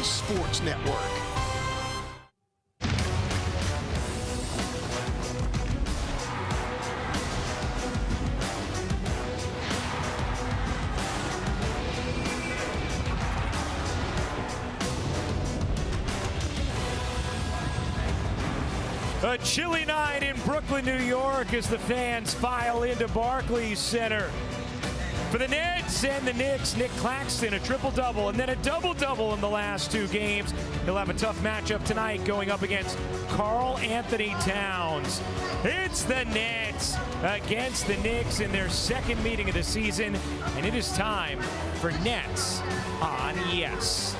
Sports Network. A chilly night in Brooklyn, New York as the fans file into Barclays Center. For the Nets and the Knicks, Nick Claxton, a triple-double and then a double-double in the last two games. He'll have a tough matchup tonight going up against Karl Anthony Towns. It's the Nets against the Knicks in their second meeting of the season, and it is time for Nets on Yes.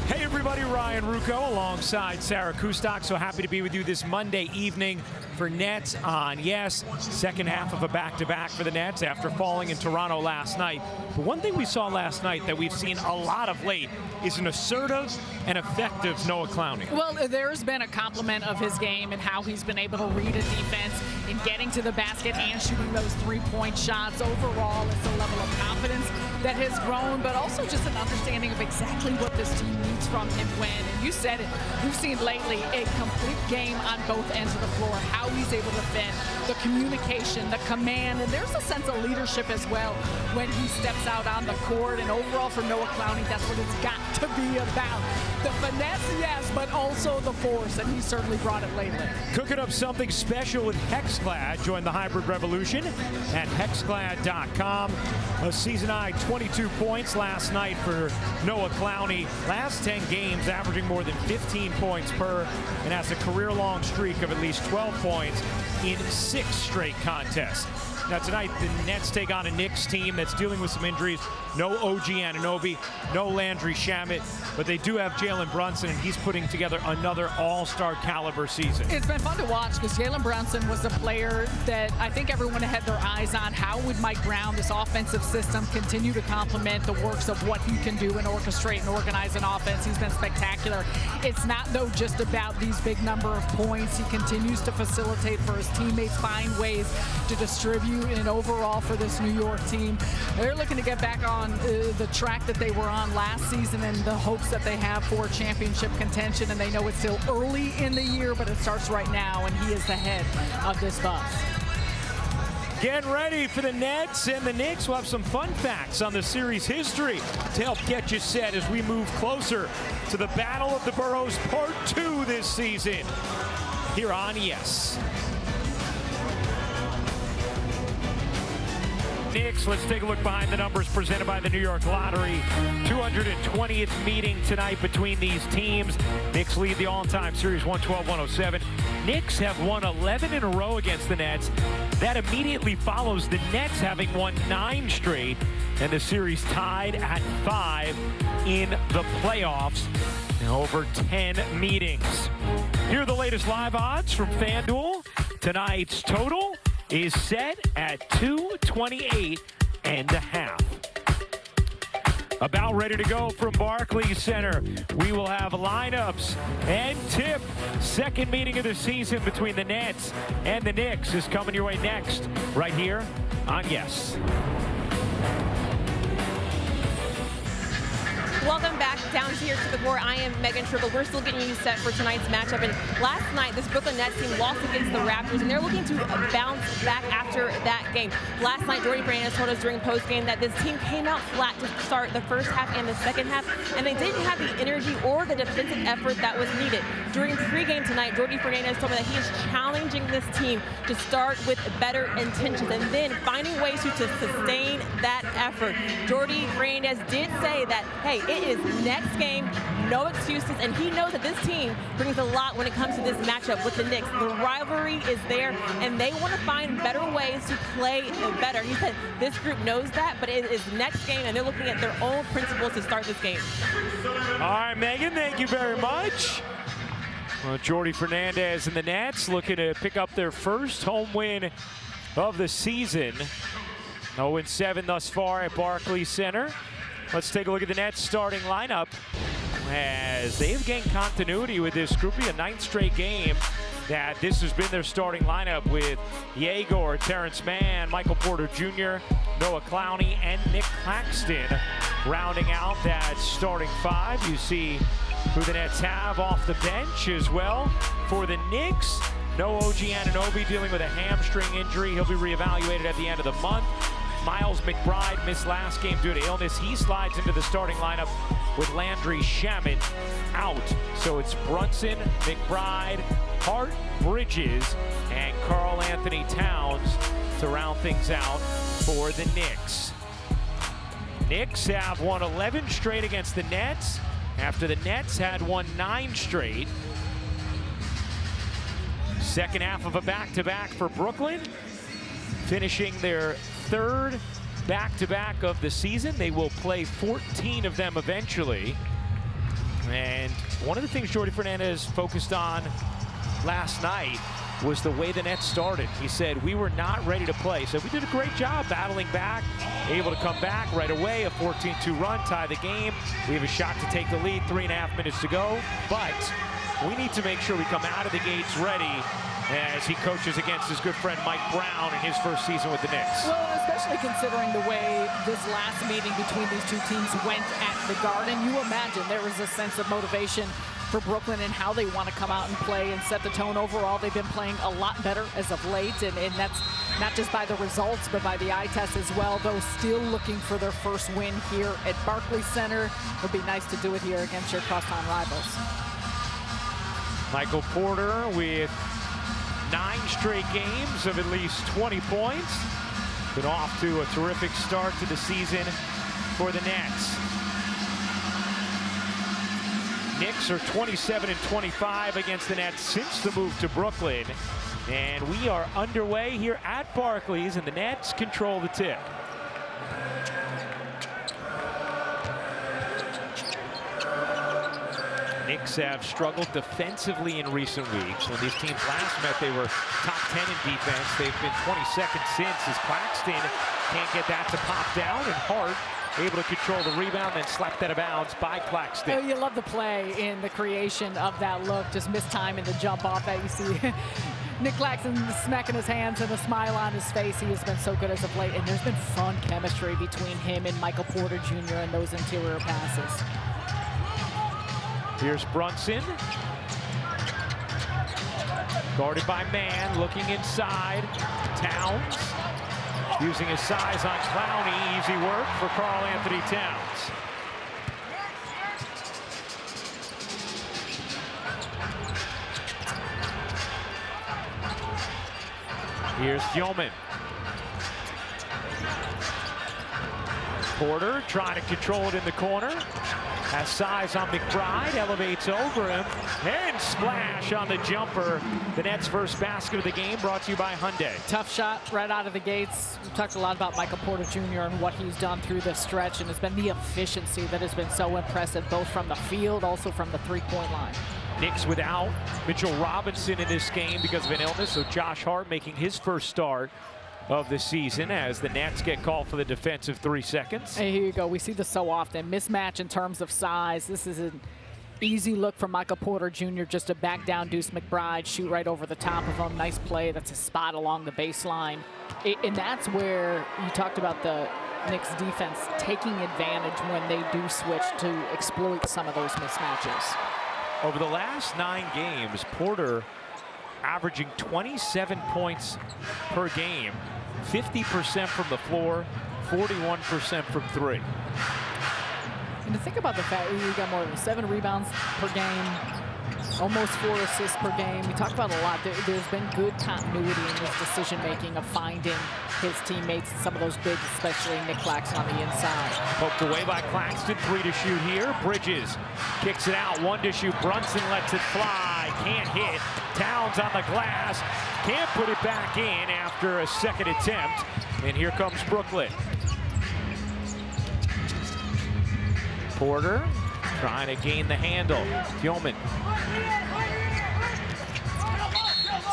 Hey everybody, Ryan Rucco alongside Sarah Kustok. So happy to be with you this Monday evening for Nets on Yes. Second half of a back-to-back for the Nets after falling in Toronto last night. But one thing we saw last night that we've seen a lot of late is an assertive and effective Noah Clowney. Well, there's been a compliment of his game and how he's been able to read a defense in getting to the basket and shooting those three-point shots. Overall, it's a level of confidence that has grown, but also just an understanding of exactly what this team needs from him when. And you said it, we've seen lately a complete game on both ends of the floor, how he's able to defend, the communication, the command, and there's a sense of leadership as well when he steps out on the court. And overall for Noah Clowney, that's what it's got to be about. The finesse, yes, but also the force, and he certainly brought it lately. Cooking up something special with Hexclad. Join the hybrid revolution at hexclad.com. A season-high 22 points last night for Noah Clowney. Last 10 games averaging more than 15 points per, and has a career-long streak of at least 12 points in 6 straight contests. Now tonight, the Nets take on a Knicks team that's dealing with some injuries. No OG Anunoby, no Landry Shamet, but they do have Jalen Brunson, and he's putting together another all-star caliber season. It's been fun to watch because Jalen Brunson was a player that I think everyone had their eyes on. How would Mike Brown, this offensive system, continue to complement the works of what he can do and orchestrate and organize an offense? He's been spectacular. It's not, though, just about these big number of points. He continues to facilitate for his teammates, find ways to distribute, and overall for this New York team, they're looking to get back on the track that they were on last season and the hopes that they have for championship contention. And they know it's still early in the year, but it starts right now, and he is the head of this bus. Getting ready for the Nets and the Knicks. We'll have some fun facts on the series history to help get you set as we move closer to the Battle of the Boroughs Part 2 this season here on Yes. Knicks, let's take a look behind the numbers presented by the New York Lottery. 220th meeting tonight between these teams. Knicks lead the all-time series 112-107. Knicks have won 11 in a row against the Nets. That immediately follows the Nets having won 9 straight, and the series tied at 5 in the playoffs. Over 10 meetings. Here are the latest live odds from FanDuel. Tonight's total is set at 228.5. About ready to go from Barclays Center. We will have lineups and tip. Second meeting of the season between the Nets and the Knicks is coming your way next, right here on Yes. Welcome back down here to the court. I am Megan Tribble. We're still getting you set for tonight's matchup. And last night, this Brooklyn Nets team lost against the Raptors, and they're looking to bounce back after that game. Last night, Jordy Fernandez told us during postgame that this team came out flat to start the first half and the second half, and they didn't have the energy or the defensive effort that was needed. During pregame tonight, Jordy Fernandez told me that he is challenging this team to start with better intentions and then finding ways to sustain that effort. Jordy Fernandez did say that, hey, it is next game, no excuses, and he knows that this team brings a lot when it comes to this matchup with the Knicks. The rivalry is there, and they want to find better ways to play better. He said this group knows that, but it is next game, and they're looking at their own principles to start this game. All right, Megan, thank you very much. Well, Jordy Fernandez and the Nets looking to pick up their first home win of the season. 0-7 thus far at Barclays Center. Let's take a look at the Nets starting lineup as they've gained continuity with this group. A 9th straight game that this has been their starting lineup with Yegor, Terrence Mann, Michael Porter Jr., Noah Clowney, and Nick Claxton Rounding out that starting five, you see who the Nets have off the bench as well. For the Knicks, no OG Anunoby dealing with a hamstring injury. He'll be reevaluated at the end of the month. Miles McBride missed last game due to illness. He slides into the starting lineup with Landry Shamet out. So it's Brunson, McBride, Hart, Bridges, and Karl Anthony Towns to round things out for the Knicks. Knicks have won 11 straight against the Nets after the Nets had won 9 straight. Second half of a back-to-back for Brooklyn, finishing their third back-to-back of the season. They will play 14 of them eventually. And one of the things Jordi Fernandez focused on last night was the way the Nets started. He said, we were not ready to play. So we did a great job battling back, able to come back right away, a 14-2 run, tie the game. We have a shot to take the lead, 3.5 minutes to go. But we need to make sure we come out of the gates ready as he coaches against his good friend Mike Brown in his first season with the Knicks. Well, especially considering the way this last meeting between these two teams went at the Garden, you imagine there was a sense of motivation for Brooklyn and how they want to come out and play and set the tone. Overall, they've been playing a lot better as of late, and that's not just by the results, but by the eye test as well, though still looking for their first win here at Barclays Center. It would be nice to do it here against your crosstown rivals. Michael Porter with 9 straight games of at least 20 points. Been off to a terrific start to the season for the Nets. Knicks are 27-25 against the Nets since the move to Brooklyn. And we are underway here at Barclays, and the Nets control the tip. Knicks have struggled defensively in recent weeks. When these teams last met, they were top 10 in defense. They've been 22nd since, as Claxton can't get that to pop down, and Hart able to control the rebound, then slapped out of bounds by Claxton. Oh, you love the play in the creation of that look, just missed time in the jump off that you see. Nick Claxton smacking his hands and a smile on his face. He has been so good as of late, and there's been fun chemistry between him and Michael Porter Jr. and those interior passes. Here's Brunson. Guarded by Mann, looking inside. Towns using his size on Clowney. Easy work for Karl Anthony Towns. Here's Gilman. Porter trying to control it in the corner. Has size on McBride, elevates over him, and splash on the jumper. The Nets' first basket of the game, brought to you by Hyundai. Tough shot right out of the gates. We talked a lot about Michael Porter Jr. and what he's done through this stretch, and it's been the efficiency that has been so impressive, both from the field, also from the three-point line. Knicks without Mitchell Robinson in this game because of an illness, so Josh Hart making his first start of the season as the Nets get called for the defensive 3 seconds. Hey, here you go. We see this so often. Mismatch in terms of size. This is an easy look from Michael Porter Jr. just to back down Deuce McBride, shoot right over the top of him. Nice play. That's a spot along the baseline. And that's where you talked about the Knicks defense taking advantage when they do switch to exploit some of those mismatches. Over the last 9 games, Porter averaging 27 points per game, 50% from the floor, 41% from 3. And to think about the fact that you got more than 7 rebounds per game, almost 4 assists per game. We talk about a lot. There's been good continuity in his decision-making of finding his teammates, some of those bigs, especially Nick Claxton on the inside. Poked away by Claxton, 3 to shoot here. Bridges kicks it out, 1 to shoot. Brunson lets it fly, can't hit. Towns on the glass, can't put it back in after a second attempt. And here comes Brooklyn. Porter trying to gain the handle. Gilman.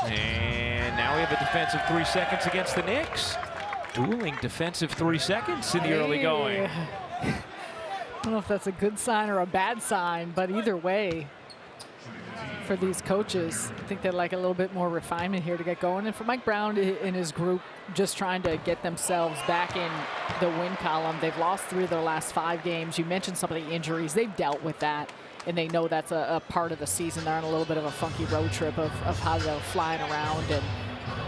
And now we have a defensive 3 seconds against the Knicks. Dueling defensive 3 seconds in the early going. I don't know if that's a good sign or a bad sign, but either way, for these coaches. I think they'd like a little bit more refinement here to get going. And for Mike Brown and his group, just trying to get themselves back in the win column. They've lost 3 of their last 5 games. You mentioned some of the injuries. They've dealt with that, and they know that's a part of the season. They're on a little bit of a funky road trip of how they're flying around, and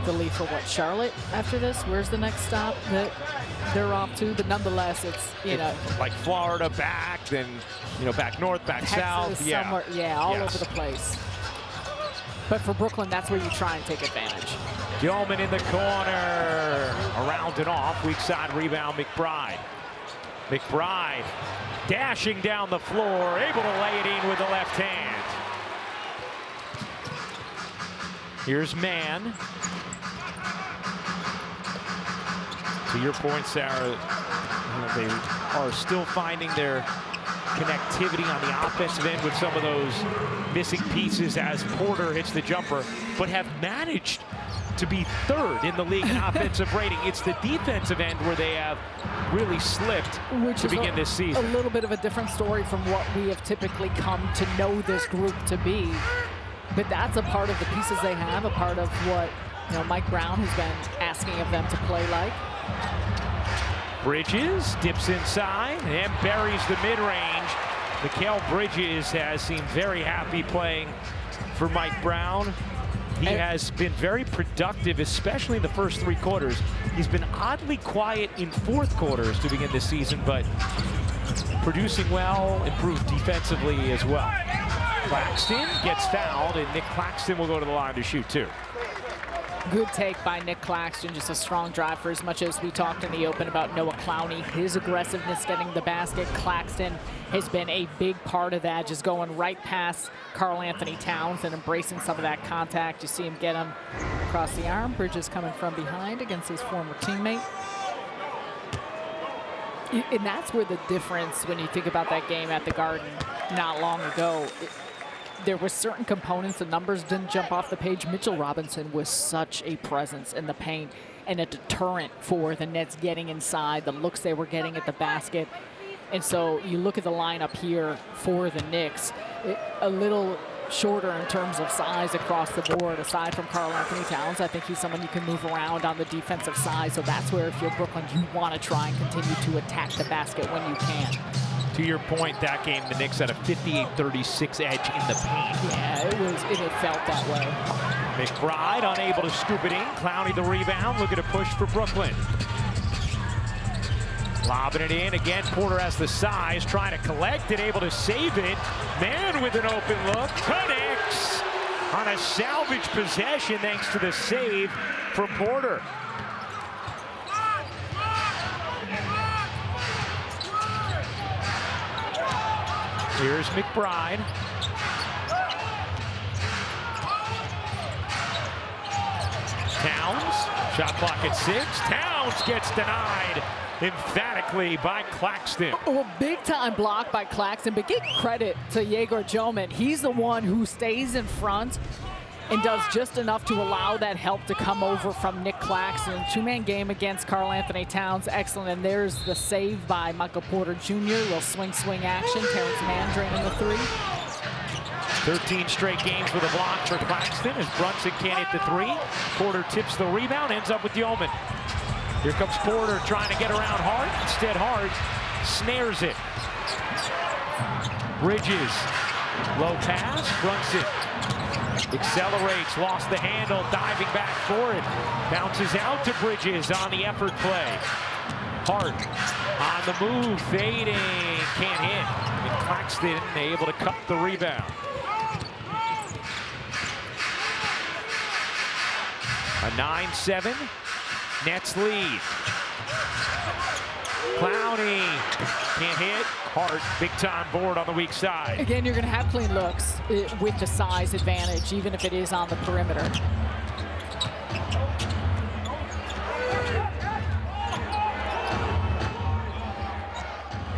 they'll leave for what, Charlotte after this? Where's the next stop that they're off to? But nonetheless, it's, like Florida back, then, back north, back Texas, south. Yeah, yeah, all over the place. But for Brooklyn, that's where you try and take advantage. Gilman in the corner, around and off, weak side rebound, McBride. McBride dashing down the floor, able to lay it in with the left hand. Here's Mann. To your point, Sarah, they are still finding their connectivity on the offensive end with some of those missing pieces as Porter hits the jumper, but have managed to be 3rd in the league in offensive rating. It's the defensive end where they have really slipped to begin this season. A little bit of a different story from what we have typically come to know this group to be. But that's a part of the pieces they have, a part of what Mike Brown has been asking of them to play like. Bridges dips inside and buries the mid-range. Mikal Bridges has seemed very happy playing for Mike Brown. He has been very productive, especially in the first 3 quarters. He's been oddly quiet in 4th quarters to begin this season, but producing well, improved defensively as well. Claxton gets fouled, and Nick Claxton will go to the line to shoot 2. Good take by Nick Claxton, just a strong drive. For as much as we talked in the open about Noah Clowney, his aggressiveness getting the basket, Claxton has been a big part of that, just going right past Karl Anthony Towns and embracing some of that contact. You see him get him across the arm. Bridges coming from behind against his former teammate. And that's where the difference, when you think about that game at the Garden not long ago, there were certain components, the numbers didn't jump off the page. Mitchell Robinson was such a presence in the paint and a deterrent for the Nets getting inside, the looks they were getting at the basket. And so you look at the lineup here for the Knicks, a little shorter in terms of size across the board, aside from Karl Anthony Towns. I think he's someone you can move around on the defensive side. So that's where, if you're Brooklyn, you want to try and continue to attack the basket when you can. To your point, that game, the Knicks had a 58-36 edge in the paint. Yeah, it felt that way. McBride unable to scoop it in. Clowney the rebound, looking to push for Brooklyn. Lobbing it in. Again, Porter has the size, trying to collect it, able to save it. Mann with an open look. Connects on a salvage possession thanks to the save from Porter. Here's McBride. Towns, shot clock at 6. Towns gets denied emphatically by Claxton. Well, big time block by Claxton, but give credit to Yegor Joman. He's the one who stays in front and does just enough to allow that help to come over from Nick Claxton. 2-man game against Karl Anthony Towns, excellent. And there's the save by Michael Porter Jr. Little swing action. Terrence Mann draining the 3. 13 straight games with a block for Claxton as Brunson can't hit the 3. Porter tips the rebound, ends up with Yeoman. Here comes Porter trying to get around Hart. Instead, Hart snares it. Bridges, low pass. Brunson accelerates, lost the handle, diving back for it. Bounces out to Bridges on the effort play. Hart on the move, fading, can't hit. And Claxton able to cut the rebound. A 9-7 Nets lead. Clowney can't hit. Hart, big time board on the weak side. Again, you're going to have clean looks with the size advantage, even if it is on the perimeter.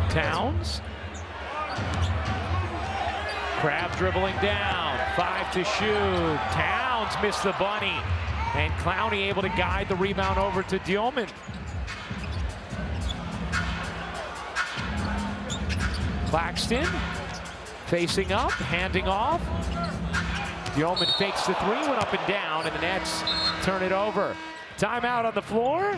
Towns. Crab dribbling down. 5 to shoot. Towns missed the bunny. And Clowney able to guide the rebound over to Dillman. Claxton facing up, handing off. Yeoman fakes the three, went up and down, and the Nets turn it over. Timeout on the floor.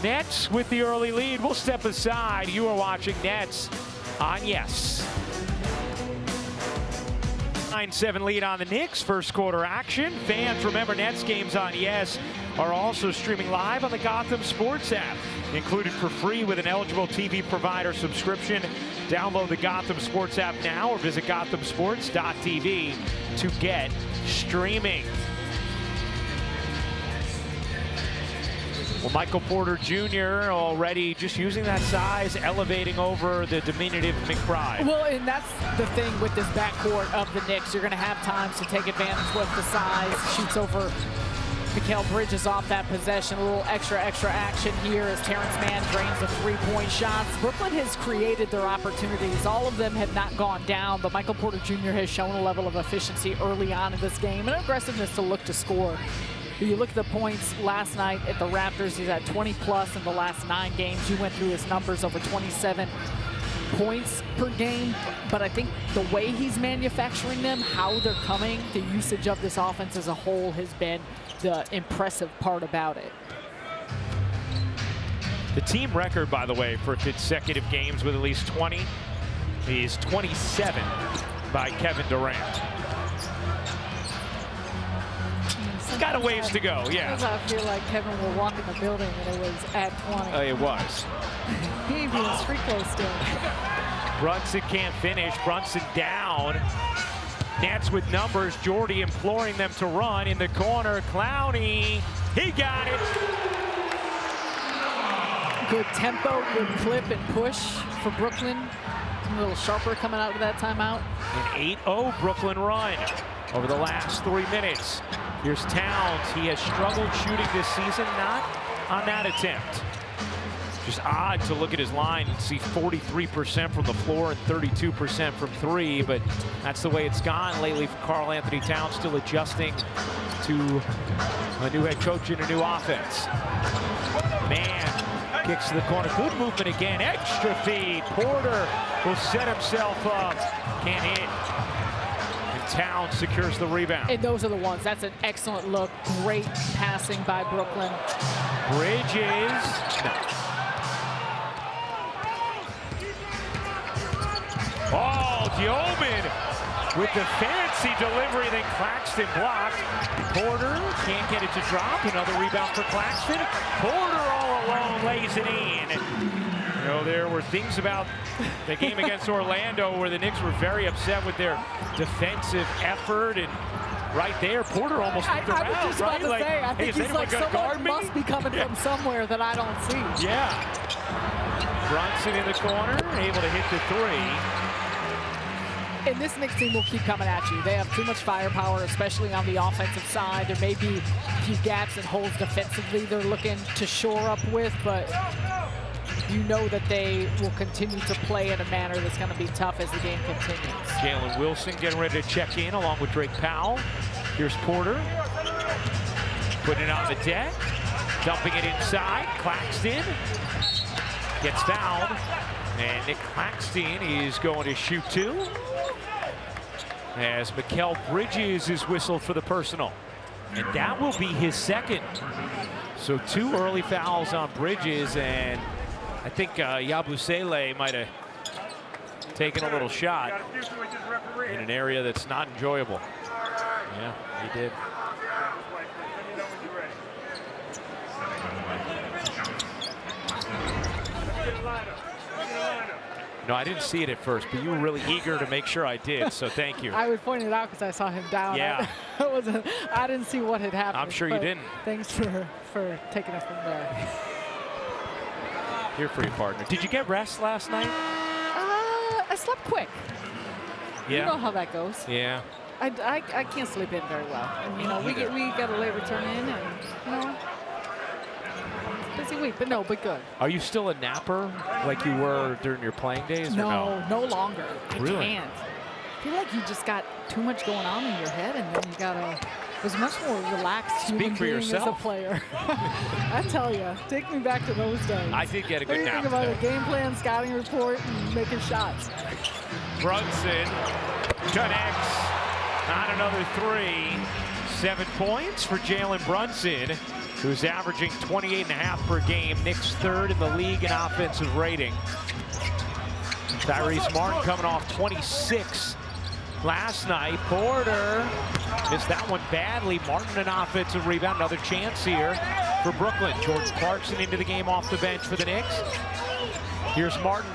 Nets with the early lead. We'll step aside. You are watching Nets on Yes. 9-7 lead on the Knicks. First quarter action. Fans, remember Nets games on Yes are also streaming live on the Gotham Sports app. Included for free with an eligible TV provider subscription. Download the Gotham Sports app now or visit gothamsports.tv to get streaming. Well, Michael Porter Jr. already just using that size, elevating over the diminutive McBride. Well, and that's the thing with this backcourt of the Knicks. You're going to have times to take advantage with the size. Shoots over Mikal Bridges off that possession. A little extra action here as Terrence Mann drains the three-point shots. Brooklyn has created their opportunities. All of them have not gone down, but Michael Porter Jr. has shown a level of efficiency early on in this game and aggressiveness to look to score. You look at the points last night at the Raptors, he's at 20+ in the last 9 games. You went through his numbers, over 27 points per game. But I think the way he's manufacturing them, how they're coming, the usage of this offense as a whole has been the impressive part about it. The team record, by the way, for consecutive games with at least 20 is 27 by Kevin Durant. Got a ways to go, yeah. I feel like Kevin will walk in the building and it was at 20. It was. He ain't being street close still. Brunson can't finish. Brunson down. Nets with numbers. Jordy imploring them to run in the corner. Clowney, he got it. Good tempo, good clip and push for Brooklyn. A little sharper coming out of that timeout. An 8-0 Brooklyn run over the last 3 minutes. Here's Towns. He has struggled shooting this season, not on that attempt. Just odd to look at his line and see 43% from the floor and 32% from 3, but that's the way it's gone lately for Karl Anthony Towns, still adjusting to a new head coach and a new offense. Man kicks to the corner. Good movement again. Extra feed. Porter will set himself up. Can't hit. Towns secures the rebound. And those are the ones. That's an excellent look. Great passing by Brooklyn. Bridges. No. Oh, Yeoman with the fancy delivery. Then Claxton blocked. Porter can't get it to drop. Another rebound for Claxton. Porter all alone lays it in. You know, there were things about the game against Orlando where the Knicks were very upset with their defensive effort, and right there, Porter almost took the round, I was just about to say, I think he's like, someone must be coming from somewhere that I don't see. Yeah. Brunson in the corner, able to hit the three. And this Knicks team will keep coming at you. They have too much firepower, especially on the offensive side. There may be a few gaps and holes defensively they're looking to shore up with, but you know that they will continue to play in a manner that's going to be tough as the game continues. Jalen Wilson getting ready to check in along with Drake Powell. Here's Porter. Putting it on the deck. Dumping it inside. Claxton gets fouled. And Nick Claxton is going to shoot 2. As Mikal Bridges is whistled for the personal. And that will be his second. So 2 early fouls on Bridges, and I think Yabusele might have taken a little shot in an area that's not enjoyable. Yeah, he did. No, I didn't see it at first, but you were really eager to make sure I did, so thank you. I would point it out because I saw him down. Yeah. I didn't see what had happened. I'm sure you didn't. Thanks for taking it from there. Here for you, partner. Did you get rest last night? I slept quick. Yeah. You know how that goes. Yeah. I can't sleep in very well. And, you know, we got a late return in, and you know, busy week, but good. Are you still a napper like you were during your playing days? No, no longer. Really? I can't. I feel like you just got too much going on in your head, and then you gotta. It was much more relaxed human being as a player. I tell you, take me back to those days. I did get a good nap. Think about a game plan, scouting report, and making shots. Brunson connects. On another 3. 7 points for Jalen Brunson, who's averaging 28.5 per game. Knicks 3rd in the league in offensive rating. Tyrese Martin coming off 26 last night. Porter missed that one badly. Martin an offensive rebound. Another chance here for Brooklyn. Jordan Clarkson into the game off the bench for the Knicks. Here's Martin.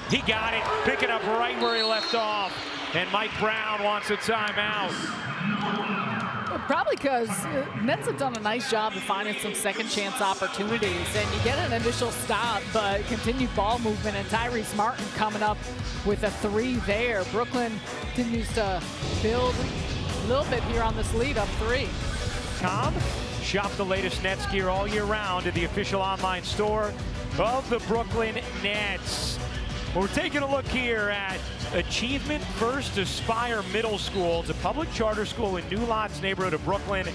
He got it, picking up right where he left off. And Mike Brown wants a timeout. Probably because Nets have done a nice job of finding some second chance opportunities, and you get an initial stop, but continued ball movement, and Tyrese Martin coming up with a 3 there. Brooklyn continues to build a little bit here on this lead, up 3. Shop the latest Nets gear all year round at the official online store of the Brooklyn Nets. We're taking a look here at Achievement First Aspire Middle School. It's a public charter school in New Lots neighborhood of Brooklyn.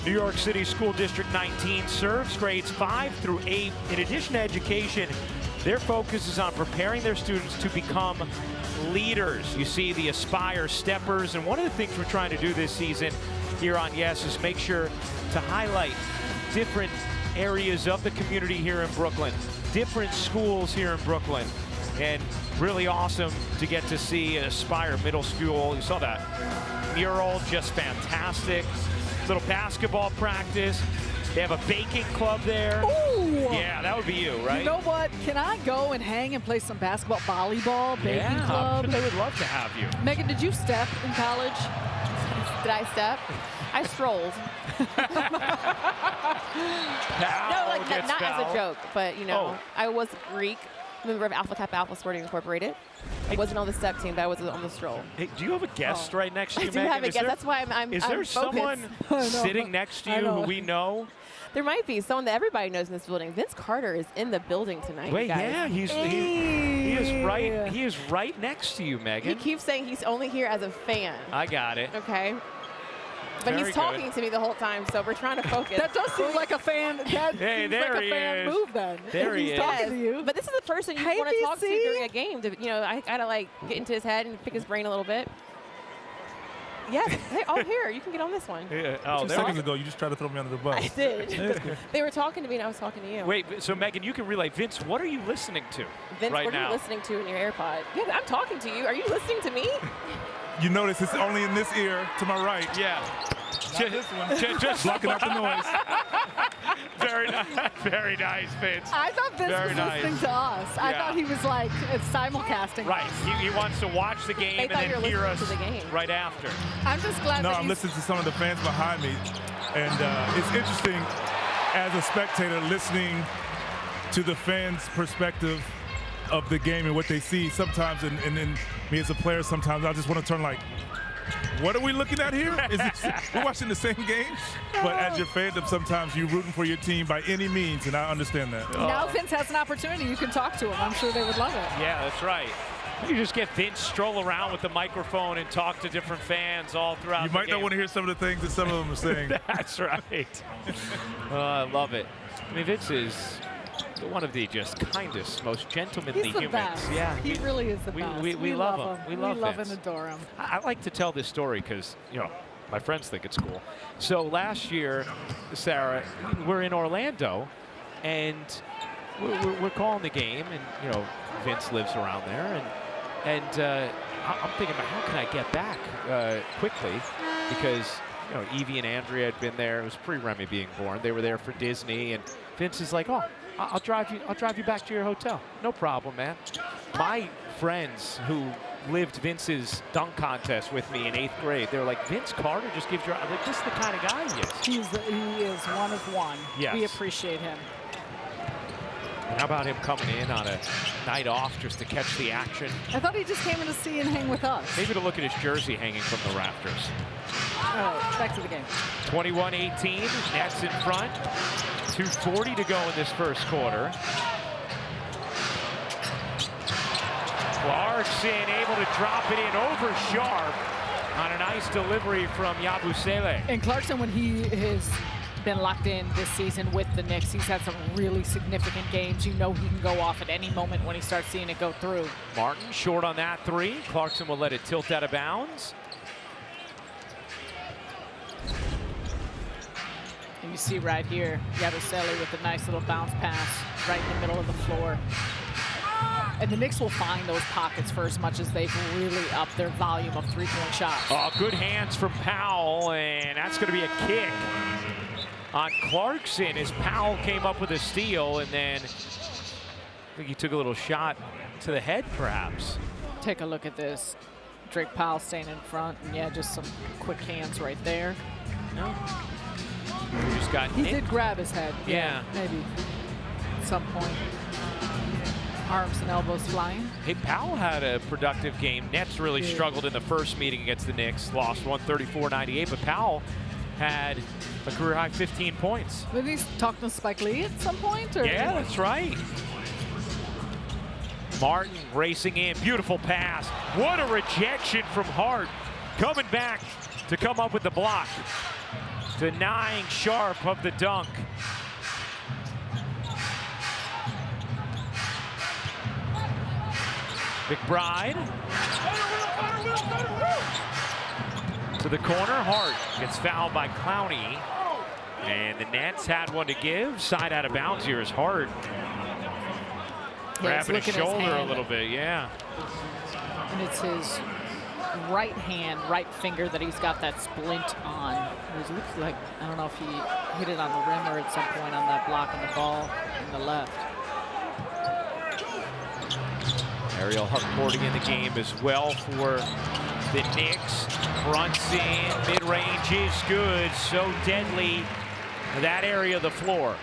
New York City School District 19 serves grades 5 through 8. In addition to education, their focus is on preparing their students to become leaders. You see the Aspire Steppers, and one of the things we're trying to do this season here on Yes is make sure to highlight different areas of the community here in Brooklyn, different schools here in Brooklyn. And really awesome to get to see Aspire Middle School. You saw that mural, just fantastic. Little basketball practice. They have a baking club there. Ooh. Yeah, that would be you, right? You know what? Can I go and hang and play some basketball, volleyball, baking club? They would love to have you. Megan, did you step in college? Did I step? I strolled. No, like not as a joke, but you know, I was Greek. Member of Alpha Kappa Alpha Sporting Incorporated. I wasn't on the step team, but I was on the stroll. Hey, do you have a guest right next to you, Megan? I do have a guest. That's why I'm Is there focused. someone sitting next to you who we know? There might be someone that everybody knows in this building. Vince Carter is in the building tonight. Wait, guys. yeah, he is right next to you, Megan. He keeps saying he's only here as a fan. I got it. Okay. But Very he's talking good. to me the whole time, so we're trying to focus. That does seem like a fan. That Hey, seems there like he a fan is. move then. There he He's is. talking to you. But this is the person you Hey, want to talk to VC. during a game. To, you know, I gotta like get into his head and pick his brain a little bit. Yes. Hey, oh, here, you can get on this one. Yeah. Oh, 2 there seconds we ago, you just tried to throw me under the bus. I did. They were talking to me, and I was talking to you. Wait, so Megan, you can relay. Vince, what are you listening to Vince, right what are now? you listening to in your AirPod? Yeah, I'm talking to you. Are you listening to me? You notice it's only in this ear to my right. Yeah. Not this one. Just Blocking out the noise. very nice, Vince. I thought Vince Very was nice. listening to us. I Yeah. thought he was like simulcasting. Right. He wants to watch the game They and thought then you were hear us listening to the game. right after. I'm just glad No, that I'm he's listening to some of the fans behind me. And it's interesting as a spectator listening to the fans' perspective of the game and what they see sometimes. And then me as a player, sometimes I just want to turn like, what are we looking at here? We're watching the same game? But as your fandom, sometimes you're rooting for your team by any means, and I understand that. Now Vince has an opportunity. You can talk to him. I'm sure they would love it. Yeah, that's right. You just get Vince stroll around with the microphone and talk to different fans all throughout You the might game. not want to hear some of the things that some of them are saying. That's right. I love it. I mean, Vince is one of the just kindest, most gentlemanly He's the humans. best. Yeah, He really is the we- best. we love him. We love and Vince. adore him. I like to tell this story because, you know, my friends think it's cool. So last year, Sarah, we're in Orlando, and we're calling the game, and, you know, Vince lives around there, and I'm thinking, how can I get back quickly? Because, you know, Evie and Andrea had been there. It was pre-Remy being born. They were there for Disney, and Vince is like, oh, I'll drive you back to your hotel. No problem, man. My friends who lived Vince's dunk contest with me in 8th grade, they were like, Vince Carter just gives you, I'm like, this is the kind of guy he is. He is one of one. Yes. We appreciate him. How about him coming in on a night off just to catch the action? I thought he just came in to see and hang with us. Maybe to look at his jersey hanging from the rafters. All right, back to the game. 21-18, Nets in front. 2:40 to go in this first quarter. Clarkson able to drop it in over Sharp on a nice delivery from Yabusele. And Clarkson, when he has been locked in this season with the Knicks, he's had some really significant games. You know he can go off at any moment when he starts seeing it go through. Martin short on that 3. Clarkson will let it tilt out of bounds. You see right here, Yabusele with a nice little bounce pass right in the middle of the floor. And the Knicks will find those pockets for as much as they've really upped their volume of three-point shots. Oh, good hands from Powell, and that's going to be a kick on Clarkson as Powell came up with a steal, and then I think he took a little shot to the head, perhaps. Take a look at this. Drake Powell staying in front, and yeah, just some quick hands right there. No. He just got He hit. did grab his head. Yeah. Maybe at some point. Arms and elbows flying. Hey, Powell had a productive game. Nets really struggled in the first meeting against the Knicks, lost 134-98, but Powell had a career-high 15 points. Were he talking to Spike Lee at some point? Or? Yeah, that's right. Martin racing in, beautiful pass. What a rejection from Hart. Coming back to come up with the block. Denying Sharp of the dunk. McBride. To the corner, Hart gets fouled by Clowney. And the Nets had one to give. Side out of bounds here is Hart. Grabbing his shoulder a little bit, yeah. And it's his right hand, right finger that he's got that splint on. It looks like, I don't know if he hit it on the rim or at some point on that block on the ball in the left. Ariel Harcourty in the game as well for the Knicks. Brunson, mid-range is good, so deadly to that area of the floor.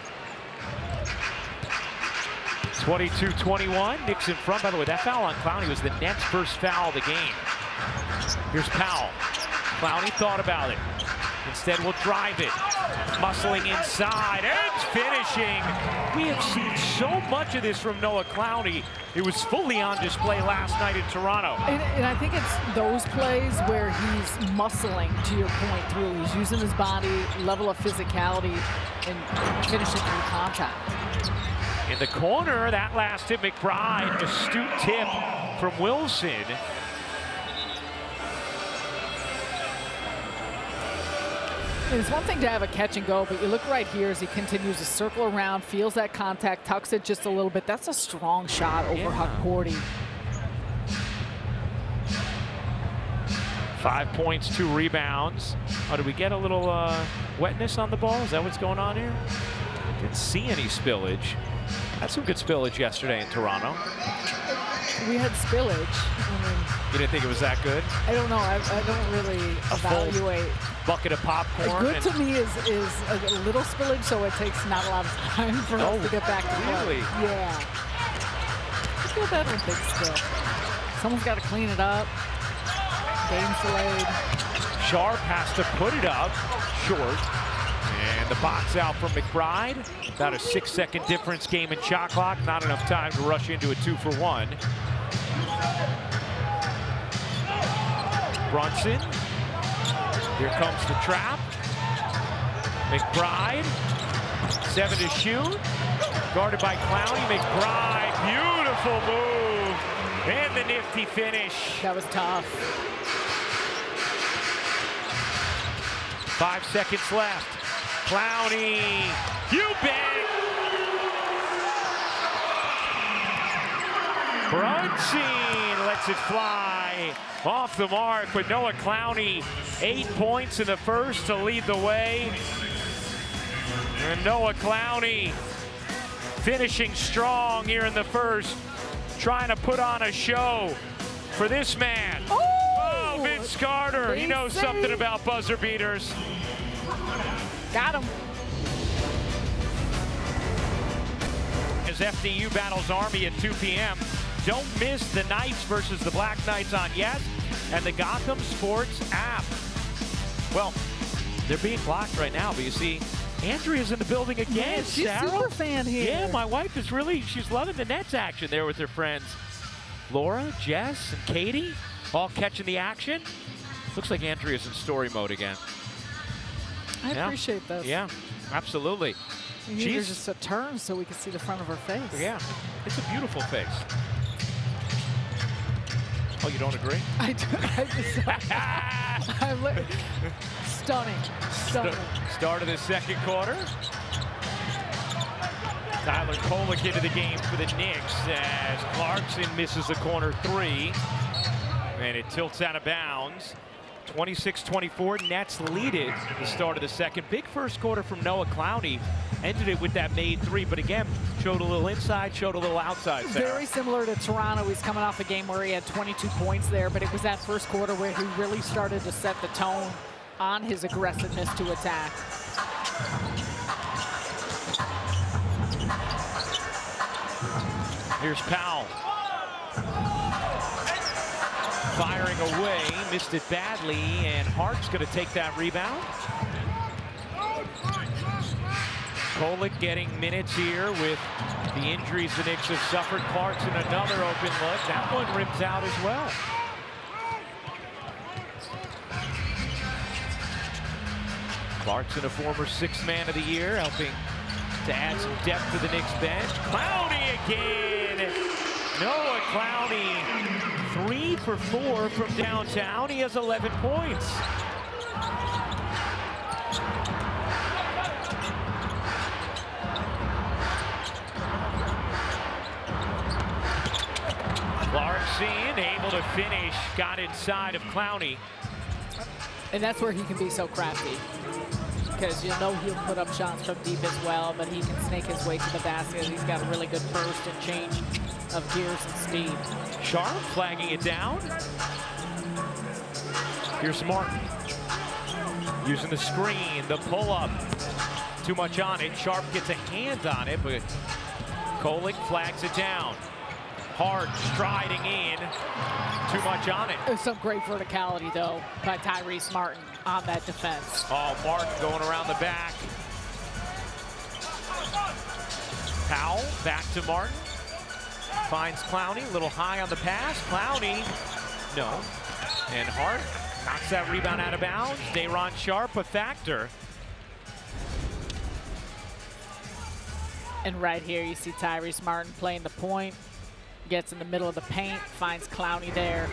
22-21, Knicks in front. By the way, that foul on Clowney was the Nets' first foul of the game. Here's Powell. Clowney thought about it. Instead, will drive it. Muscling inside and finishing. We have seen so much of this from Noah Clowney. It was fully on display last night in Toronto. And I think it's those plays where he's muscling, to your point, through. He's using his body, level of physicality, and finishing through contact. In the corner, that last hit, McBride, astute tip from Wilson. And it's one thing to have a catch and go, but you look right here as he continues to circle around, feels that contact, tucks it just a little bit. That's a strong shot over Harcourty. 5 points, 2 rebounds. Oh, did we get a little wetness on the ball? Is that what's going on here? Didn't see any spillage. Had some good spillage yesterday in Toronto. We had spillage. You didn't think it was that good? I don't know. I don't really evaluate. Bucket of popcorn. Good to me is a little spillage, so it takes not a lot of time for us to get back to really? Play. Yeah. I feel bad when things spill. Someone's got to clean it up. Game's delayed. Sharp has to put it up short. And the box out from McBride. About a 6-second difference game in shot clock. Not enough time to rush into a 2-for-1. Brunson. Here comes the trap. McBride. 7 to shoot. Guarded by Clowney. McBride. Beautiful move. And the nifty finish. That was tough. 5 seconds left. Clowney, you bet! Brunson lets it fly off the mark, but Noah Clowney, 8 points in the first to lead the way. And Noah Clowney finishing strong here in the first, trying to put on a show for this man. Oh, Vince Carter, he knows something about buzzer beaters. Got him. As FDU battles Army at 2 p.m. Don't miss the Knights versus the Black Knights on Yes and the Gotham Sports app. Well, they're being blocked right now, but you see, Andrea's in the building again. Yeah, she's Sarah. super fan here. Yeah, my wife is really, she's loving the Nets action there with her friends. Laura, Jess, and Katie all catching the action. Looks like Andrea's in story mode again. I appreciate this. Yeah, absolutely. She's just a turn so we can see the front of her face. Yeah, it's a beautiful face. Oh, you don't agree? I stunning. Start of the second quarter. Tyler Kolek into the game for the Knicks as Clarkson misses the corner three. And it tilts out of bounds. 26-24, Nets lead it at the start of the second. Big first quarter from Noah Clowney. Ended it with that made three, but again, showed a little inside, showed a little outside. Sarah. Very similar to Toronto. He's coming off a game where he had 22 points there, but it was that first quarter where he really started to set the tone on his aggressiveness to attack. Here's Powell. Firing away, missed it badly, and Hart's going to take that rebound. Kolek getting minutes here with the injuries the Knicks have suffered. Clarkson another open look. That one rims out as well. Clarkson, a former sixth man of the year, helping to add some depth to the Knicks bench. Clowney again. Noah Clowney, 3 for 4 from downtown. He has 11 points. Clarkson able to finish, got inside of Clowney. And that's where he can be so crafty, because you know he'll put up shots from deep as well, but he can snake his way to the basket. He's got a really good burst and change of gears and speed. Sharp flagging it down. Here's Martin. Using the screen, the pull-up. Too much on it. Sharp gets a hand on it, but Kolek flags it down. Hart striding in. Too much on it. There's some great verticality, though, by Tyrese Martin on that defense. Oh, Martin going around the back. Powell back to Martin. Finds Clowney, a little high on the pass. Clowney, no. And Hart knocks that rebound out of bounds. Day'Ron Sharpe, a factor. And right here, you see Tyrese Martin playing the point. Gets in the middle of the paint, finds Clowney there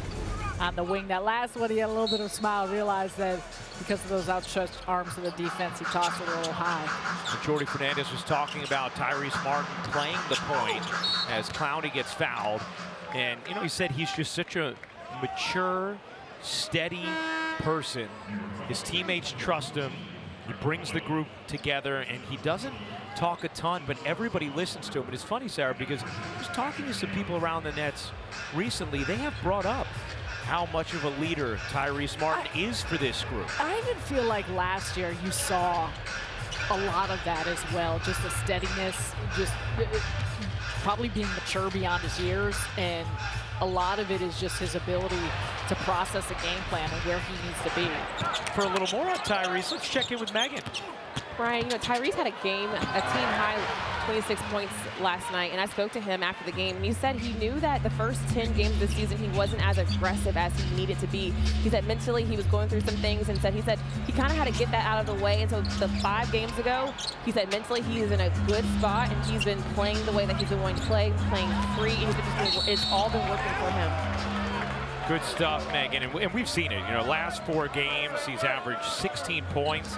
on the wing. That last one, he had a little bit of a smile, realized that because of those outstretched arms of the defense, he tossed it a little high. And Jordy Fernandez was talking about Tyrese Martin playing the point as Clowney gets fouled. And, you know, he said he's just such a mature, steady person. His teammates trust him. He brings the group together, and he doesn't talk a ton, but everybody listens to him. And it's funny, Sarah, because just talking to some people around the Nets recently, they have brought up how much of a leader Tyrese Martin is for this group. I even feel like last year you saw a lot of that as well, just the steadiness, just probably being mature beyond his years, and a lot of it is just his ability to process a game plan and where he needs to be. For a little more on Tyrese, let's check in with Megan. Brian, you know, Tyrese had a team-high 26 points last night, and I spoke to him after the game, and he said he knew that the first 10 games of the season he wasn't as aggressive as he needed to be. He said mentally he was going through some things, and he said he kind of had to get that out of the way. And so the 5 games ago, he said mentally he is in a good spot, and he's been playing the way that he's been wanting to play, playing free, and it's all been working for him. Good stuff, Megan, and we've seen it. You know, last 4 games, he's averaged 16 points,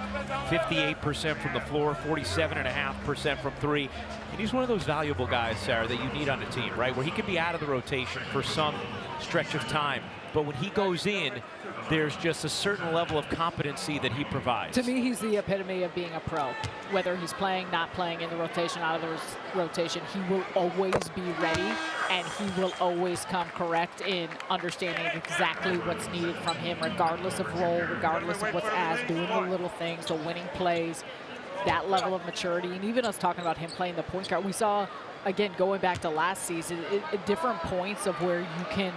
58% from the floor, 47.5% from 3. And he's one of those valuable guys, Sarah, that you need on the team, right? Where he can be out of the rotation for some stretch of time. But when he goes in, there's just a certain level of competency that he provides. To me, he's the epitome of being a pro. Whether he's playing, not playing, in the rotation, out of the rotation, he will always be ready, and he will always come correct in understanding exactly what's needed from him, regardless of role, regardless of what's asked, doing the little things, the winning plays, that level of maturity. And even us talking about him playing the point guard, we saw, again, going back to last season, at different points of where you can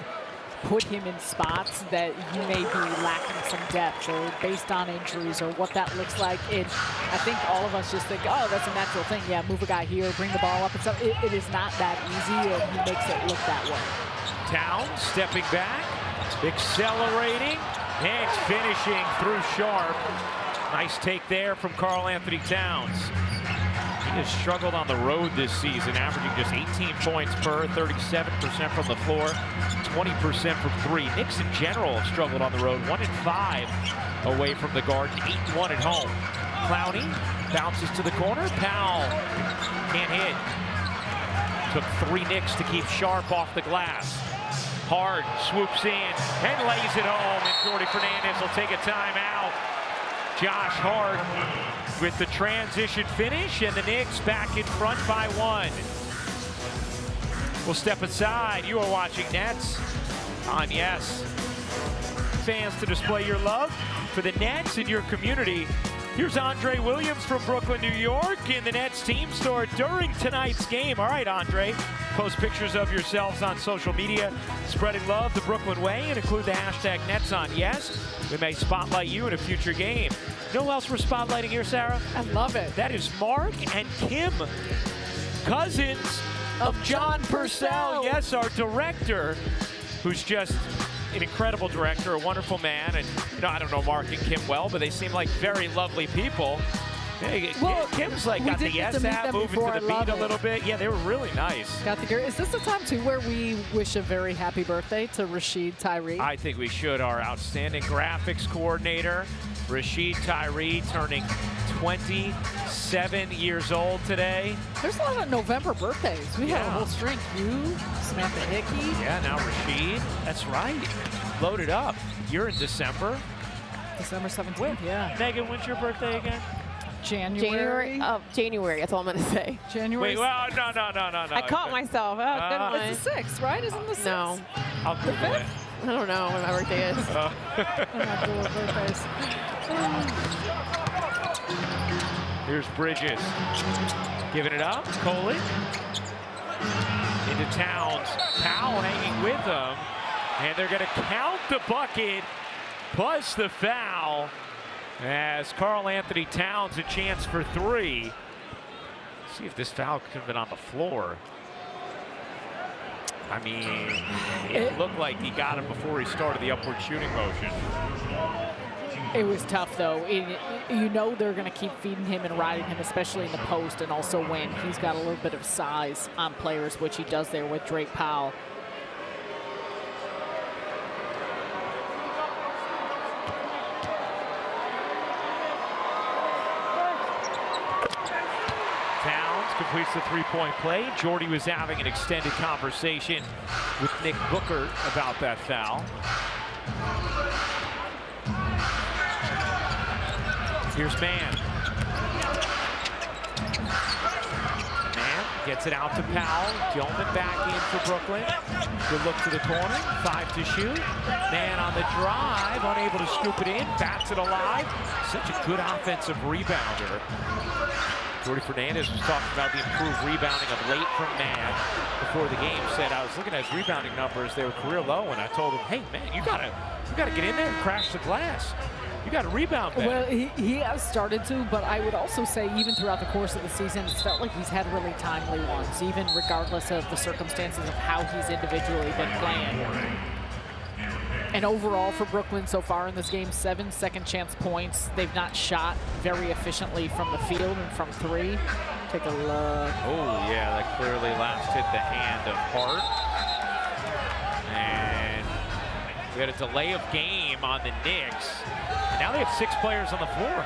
put him in spots that you may be lacking some depth, or based on injuries, or what that looks like. And I think all of us just think, oh, that's a natural thing. Yeah, move a guy here, bring the ball up and stuff. It is not that easy, and he makes it look that way. Towns stepping back, accelerating, and finishing through Sharpe. Nice take there from Karl Anthony Towns. He has struggled on the road this season, averaging just 18 points per, 37% from the floor, 20% from three. Knicks in general have struggled on the road, 1-5 away from the Garden, 8-1 at home. Clowney bounces to the corner. Powell can't hit. Took 3 Knicks to keep Sharp off the glass. Hard swoops in and lays it home, and Jordy Fernandez will take a timeout. Josh Hart with the transition finish, and the Knicks back in front by 1. We'll step aside. You are watching Nets on Yes. Fans to display your love for the Nets in your community. Here's Andre Williams from Brooklyn, New York, in the Nets team store during tonight's game. All right, Andre, post pictures of yourselves on social media, spreading love the Brooklyn way, and include the hashtag Nets on Yes. We may spotlight you in a future game. You know who else we're spotlighting here, Sarah? I love it. That is Mark and Kim, cousins of John Purcell. Yes, our director, who's just an incredible director, a wonderful man. And you know, I don't know Mark and Kim well, but they seem like very lovely people. Hey, well, Kim's like got the Yes app, moving to the beat a little bit. Yeah, they were really nice. Got the. Is this the time too where we wish a very happy birthday to Rashid Tyree? I think we should. Our outstanding graphics coordinator, Rashid Tyree, turning 27 years old today. There's a lot of November birthdays. We had a whole string. You, Samantha Hickey. Yeah, now Rashid. That's right. Loaded up. You're in December. December 17th, yeah. Megan, when's your birthday again? January. January. That's all I'm going to say. January. Wait, well, no. I caught myself. Oh, good one. It's the 6th, right? Isn't the 6th? No. I'll Google it. I don't know when my birthday is. I'm not doing birthdays. Here's Bridges. Giving it up. Coley. Into Towns. Powell hanging with them. And they're going to count the bucket plus the foul as Karl Anthony Towns a chance for 3. See if this foul could have been on the floor. I mean, it looked like he got him before he started the upward shooting motion. It was tough, though. You know they're going to keep feeding him and riding him, especially in the post, and also when he's got a little bit of size on players, which he does there with Drake Powell. Completes the three-point play. Jordy was having an extended conversation with Nick Booker about that foul. Here's Mann. Mann gets it out to Powell. Gilman back in for Brooklyn. Good look to the corner. 5 to shoot. Mann on the drive, unable to scoop it in. Bats it alive. Such a good offensive rebounder. Jordy Fernandez was talking about the improved rebounding of late from Mann before the game. Said, I was looking at his rebounding numbers, they were career low, and I told him, hey man, you gotta get in there and crash the glass. You gotta rebound better. Well, he has started to, but I would also say even throughout the course of the season, it's felt like he's had really timely ones, even regardless of the circumstances of how he's individually been playing. And overall for Brooklyn so far in this game, 7 second chance points. They've not shot very efficiently from the field and from 3. Take a look. Oh yeah, that clearly last hit the hand of Hart. And we had a delay of game on the Knicks. And now they have 6 players on the floor.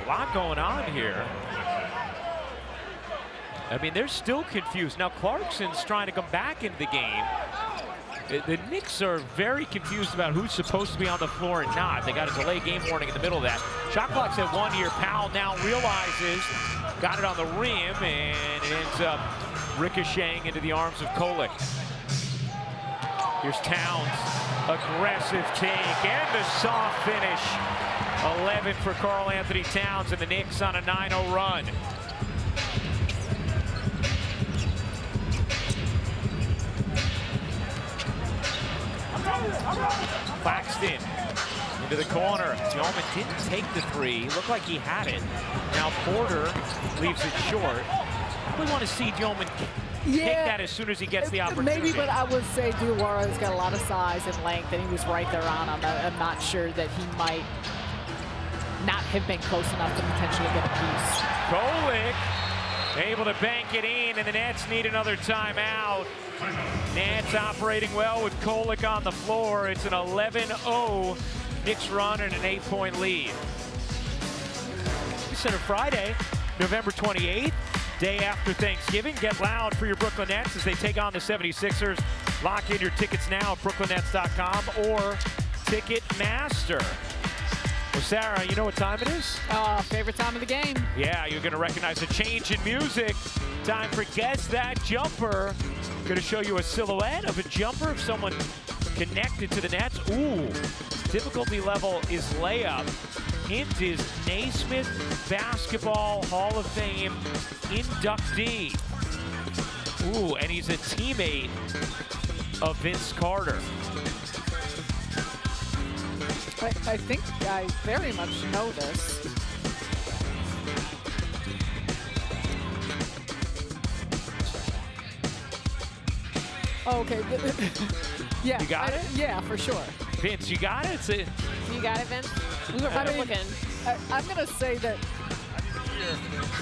A lot going on here. I mean, they're still confused. Now Clarkson's trying to come back into the game. The Knicks are very confused about who's supposed to be on the floor and not. They got a delay game warning in the middle of that. Shot clock's at 1 here. Powell now realizes, got it on the rim, and it ends up ricocheting into the arms of Kolek. Here's Towns, aggressive take, and the soft finish. 11 for Karl Anthony Towns, and the Knicks on a 9-0 run. Claxton into the corner. Gilman didn't take the 3. Looked like he had it. Now Porter leaves it short. We want to see Gilman take that as soon as he gets the opportunity. Maybe, but I would say Diawara's got a lot of size and length, and he was right there on him. I'm not sure that he might not have been close enough to potentially get a piece. Kolick able to bank it in, and the Nets need another timeout. Nets operating well with Kolick on the floor. It's an 11-0 Knicks run and an 8-point lead. Center Friday, November 28th, day after Thanksgiving. Get loud for your Brooklyn Nets as they take on the 76ers. Lock in your tickets now at brooklynnets.com or Ticketmaster. Well, Sarah, you know what time it is? Favorite time of the game. Yeah, you're going to recognize a change in music. Time for Guess That Jumper. Going to show you a silhouette of a jumper of someone connected to the Nets. Ooh, difficulty level is layup. Hint is Naismith Basketball Hall of Fame inductee. Ooh, and he's a teammate of Vince Carter. I think I very much know this. Oh, okay. Yeah. You got it? Yeah, for sure. Vince, you got it? You got it, Vince? We were looking. I'm going to say that.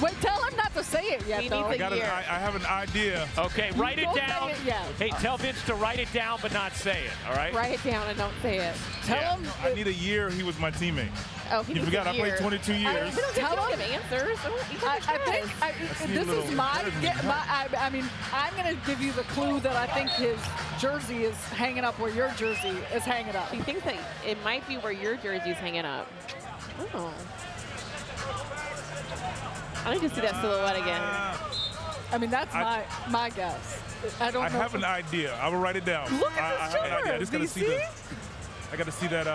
Wait, tell him not to say it yet, though. I have an idea. Okay, write it down. Hey, tell Vince to write it down but not say it, all right? Write it down and don't say it. Tell him. I need a year he was my teammate. Oh, he You forgot I played 22 years. Tell him answers. I think this is I mean, I'm going to give you the clue that I think his jersey is hanging up where your jersey is hanging up. He thinks that it might be where your jersey's hanging up. Oh. I need to see that silhouette again. I mean, that's my guess. I don't know. I have an idea. I will write it down. Look at this jumper. I just gotta see the. I got to see that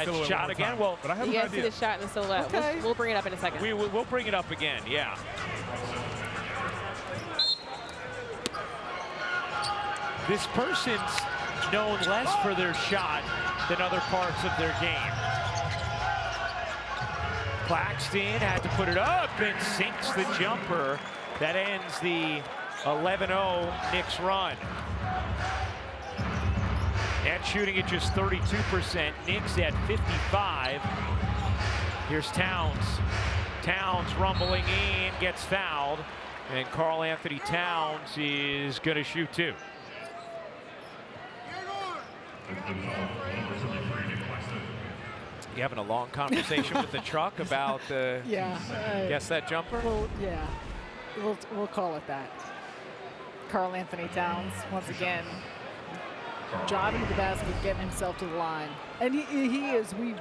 silhouette shot again. Well, but I have you an guys see idea. the shot in the silhouette. Okay. We'll bring it up in a second. We'll bring it up again. Yeah. This person's known less for their shot than other parts of their game. Claxton had to put it up and sinks the jumper. That ends the 11-0 Knicks run. Nets shooting at just 32%. Knicks at 55. Here's Towns. Towns rumbling in, gets fouled. And Karl Anthony Towns is going to shoot two. You having a long conversation with the truck about the guess that jumper? Well, yeah, we'll call it that. Karl Anthony Towns once again driving to the basket, getting himself to the line, and he is. We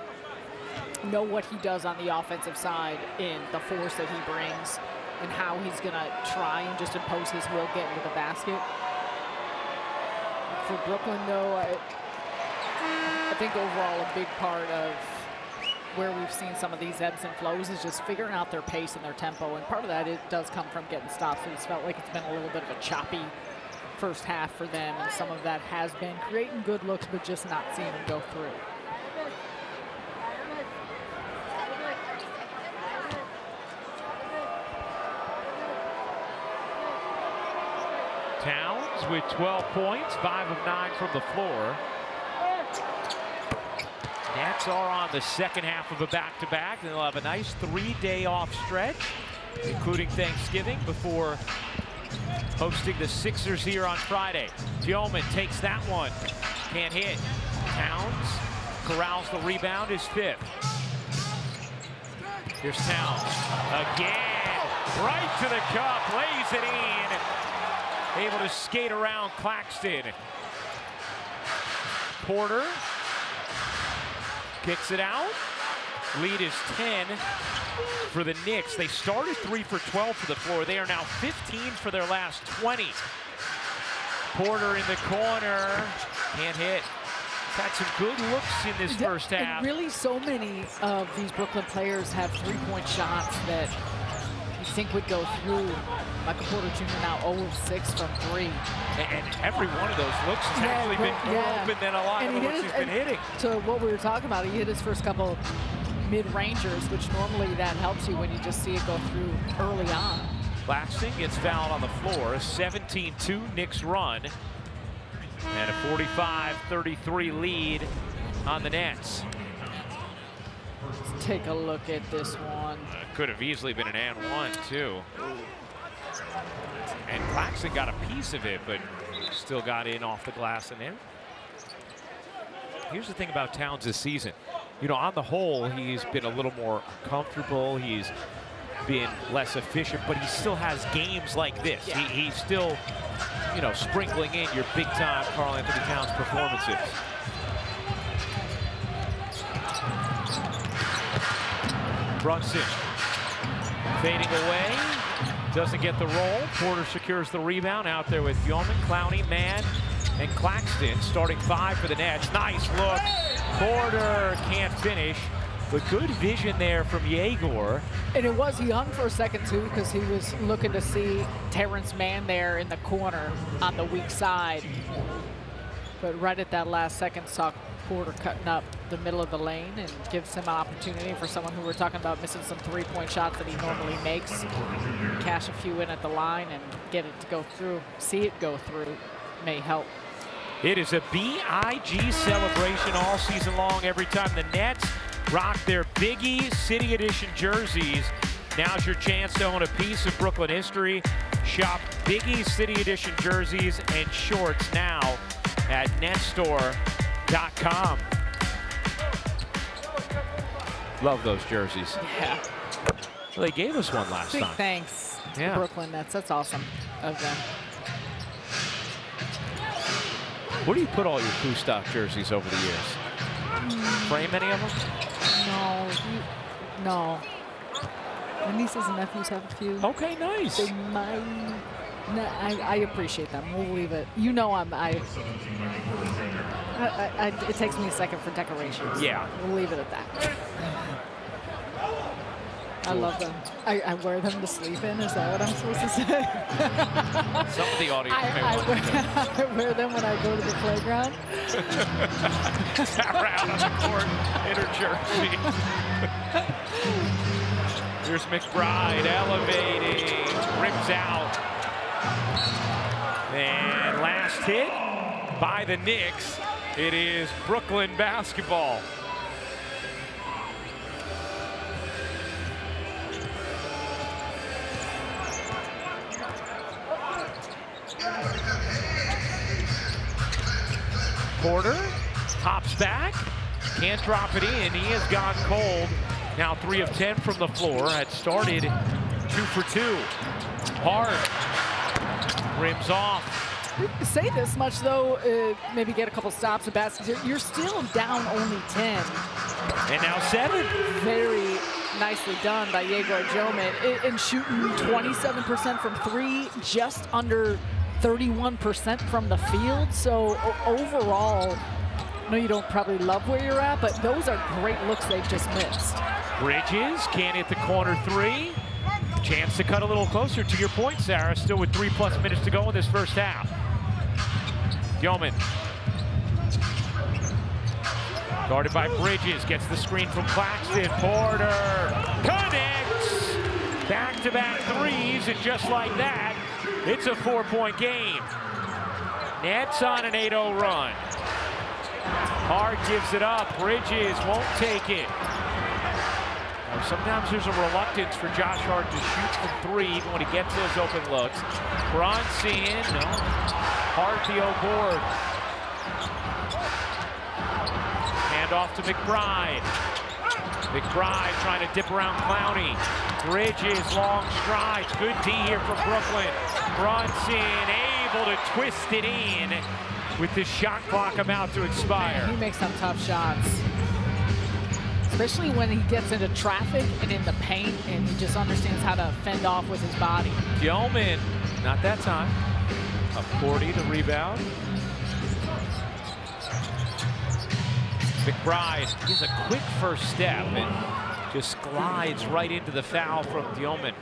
know what he does on the offensive side in the force that he brings and how he's gonna try and just impose his will, get into the basket. For Brooklyn, though, I think overall a big part of where we've seen some of these ebbs and flows is just figuring out their pace and their tempo. And part of that, it does come from getting stops. It's felt like it's been a little bit of a choppy first half for them. And some of that has been creating good looks, but just not seeing them go through. Towns with 12 points, 5 of 9 from the floor. Nets are on the second half of a back-to-back, and they'll have a nice 3-day off stretch, including Thanksgiving, before hosting the Sixers here on Friday. Tillman takes that one, can't hit. Towns corrals the rebound, his 5th. Here's Towns again, right to the cup, lays it in, able to skate around Claxton. Porter kicks it out. Lead is 10 for the Knicks. They started 3 for 12 for the floor. They are now 15 for their last 20. Porter in the corner. Can't hit. He's had some good looks in this first half. And really, so many of these Brooklyn players have three-point shots that you think would go through. Michael Porter Jr. now 0 of 6 from 3. And every one of those looks has actually been more open than a lot of the looks he's been hitting. So what we were talking about, he hit his first couple mid-rangers, which normally that helps you when you just see it go through early on. Claxton gets fouled on the floor. A 17-2 Knicks run. And a 45-33 lead on the Nets. Let's take a look at this one. Could have easily been an and one, too. And Claxton got a piece of it, but still got in off the glass and in. Here's the thing about Towns this season. You know, on the whole, he's been a little more comfortable. He's been less efficient, but he still has games like this. Yeah. He's still, you know, sprinkling in your big-time Karl-Anthony Towns performances. Brunson fading away, doesn't get the roll. Porter secures the rebound out there with Yeoman, Clowney, Mann, and Claxton starting 5 for the Nets. Nice look. Porter can't finish, but good vision there from Yegor. And it was, he hung for a second too, because he was looking to see Terrence Mann there in the corner on the weak side. But right at that last second, saw Porter cutting up the middle of the lane and gives him an opportunity for someone who we're talking about missing some three-point shots that he normally makes. Cash a few in at the line and get it to go through. See it go through may help. It is a BIG celebration all season long. Every time the Nets rock their Biggie City Edition jerseys, now's your chance to own a piece of Brooklyn history. Shop Biggie City Edition jerseys and shorts now at netstore.com. Love those jerseys. Yeah. Well, they gave us one last Big time. thanks Yeah. to Brooklyn Nets. That's awesome of them. Where do you put all your Coup Stock jerseys over the years? Frame any of them? No. My nieces and nephews have a few. Okay, nice. They might. No, I appreciate them. We'll leave it. You know, it takes me a second for decorations. Yeah. We'll leave it at that. I love them. I wear them to sleep in. Is that what I'm supposed to say? Some of the audience may want to I wear them when I go to the playground. around on the court in her jersey. Here's McBride elevating, rims out. And last hit by the Knicks. It is Brooklyn basketball. Porter hops back, can't drop it in. He has gone cold. Now 3 of 10 from the floor. Had started 2 for 2. Hard, rims off. Say this much though, maybe get a couple stops of baskets here. You're still down only 10. And now 7. Very nicely done by Yegor Joman, and shooting 27% from 3, just under 31% from the field. So overall, I know you don't probably love where you're at, but those are great looks they've just missed. Bridges can't hit the corner 3. Chance to cut a little closer, to your point, Sarah. Still with 3+ minutes to go in this first half. Yeoman. Guarded by Bridges, gets the screen from Claxton. Porter connects. Back-to-back threes, and just like that, it's a 4-point game. Nets on an 8-0 run. Hard gives it up. Bridges won't take it. Now, sometimes there's a reluctance for Josh Hart to shoot from 3 even when he gets those open looks. Brunson, no. Hart the board. Hand off to McBride. McBride trying to dip around Clowney. Bridges, long strides. Good D here from Brooklyn. Brunson able to twist it in with the shot clock about to expire. He makes some tough shots, especially when he gets into traffic and in the paint, and he just understands how to fend off with his body. Yeoman, not that time. Up 40 to rebound. McBride gives a quick first step and just glides right into the foul from Yeoman.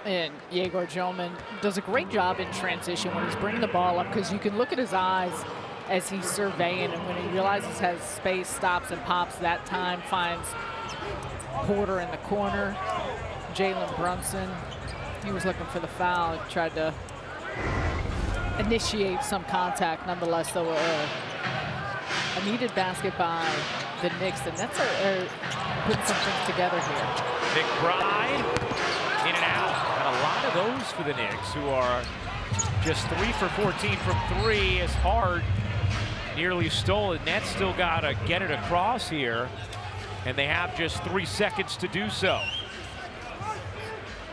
And Yegor Joman does a great job in transition when he's bringing the ball up, because you can look at his eyes as he's surveying, and when he realizes has space, stops and pops that time, finds Porter in the corner. Jalen Brunson, he was looking for the foul, tried to initiate some contact. Nonetheless, though, A needed basket by the Knicks. The Nets are putting some things together here. McBride in and out. And a lot of those for the Knicks, who are just 3 for 14 from 3. Is hard. Nearly stole it. Nets still got to get it across here. And they have just 3 seconds to do so.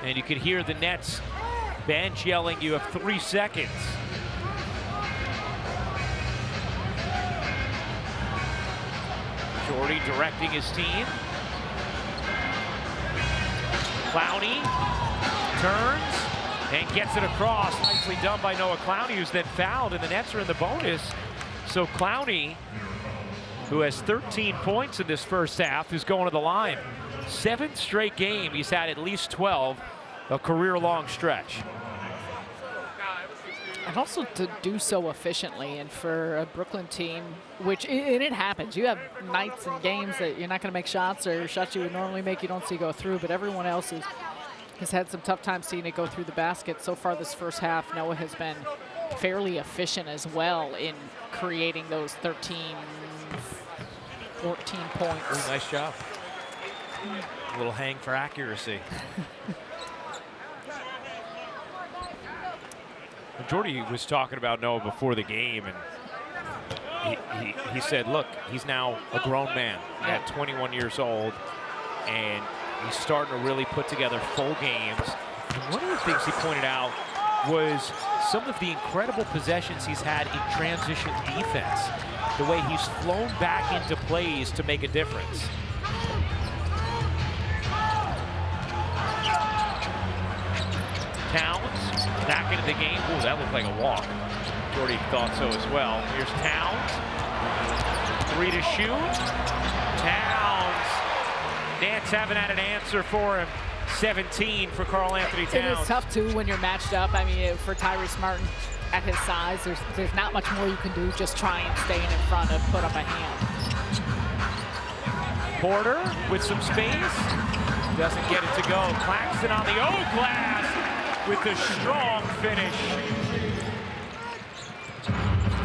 And you can hear the Nets bench yelling, you have 3 seconds. Jordy directing his team. Clowney turns and gets it across. Nicely done by Noah Clowney, who's then fouled, and the Nets are in the bonus. So Clowney, who has 13 points in this first half, is going to the line. 7th straight game, he's had at least 12, a career-long stretch. And also to do so efficiently, and for a Brooklyn team, which it happens. You have nights and games that you're not going to make shots, or shots you would normally make you don't see go through, but everyone else has had some tough time seeing it go through the basket. So far this first half, Noah has been fairly efficient as well in creating those 13, 14 points. Ooh, nice job. A little hang for accuracy. Jordy was talking about Noah before the game, and he said, look, he's now a grown man at 21 years old, and he's starting to really put together full games. And one of the things he pointed out was some of the incredible possessions he's had in transition defense, the way he's flown back into plays to make a difference. Towns back into the game. Ooh, that looked like a walk. Jordy thought so as well. Here's Towns. 3 to shoot. Towns. Nance haven't had an answer for him. 17 for Karl Anthony Towns. It is tough, too, when you're matched up. I mean, for Tyrese Martin at his size, there's not much more you can do. Just try and stay in front and put up a hand. Porter with some space. Doesn't get it to go. Claxton on the glass with the strong finish.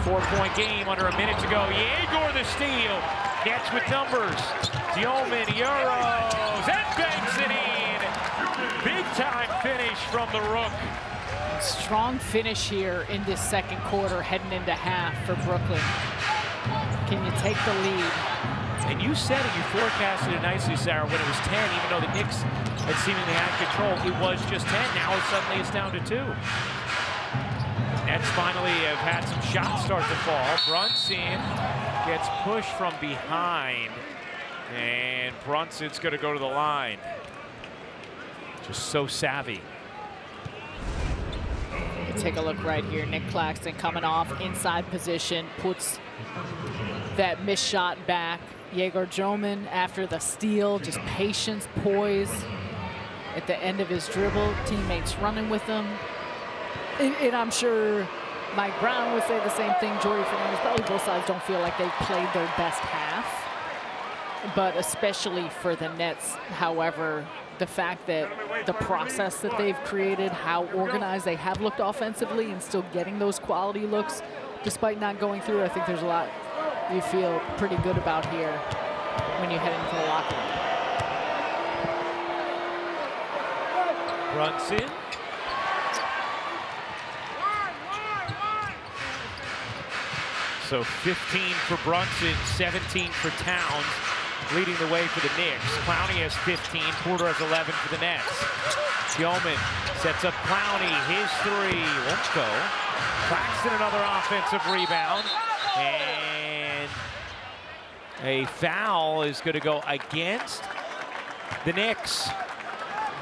4-point game under a minute to go. Yegor the steal. Nets with numbers. Dioman, Euros, and banks it in. Big time finish from the Rook. Strong finish here in this second quarter, heading into half for Brooklyn. Can you take the lead? And you said it, you forecasted it nicely, Sarah, when it was 10, even though the Knicks had seemingly had control, it was just 10. Now suddenly it's down to 2. Nets finally have had some shots start to fall. Brunson gets pushed from behind, and Brunson's going to go to the line. Just so savvy. Take a look right here. Nick Claxton coming off inside position, puts that missed shot back. Yegor Joman after the steal, just patience, poise at the end of his dribble. Teammates running with him. And I'm sure Mike Brown would say the same thing. Jordy Fernandez, probably both sides don't feel like they've played their best half. But especially for the Nets, however, the fact that the process that they've created, how organized they have looked offensively and still getting those quality looks despite not going through, I think there's a lot you feel pretty good about here when you head into the locker room. Brunson. So 15 for Brunson, 17 for Towns, leading the way for the Knicks. Clowney has 15, Porter has 11 for the Nets. Yeoman sets up Clowney, his 3 won't go. Claxton another offensive rebound, and a foul is going to go against the Knicks.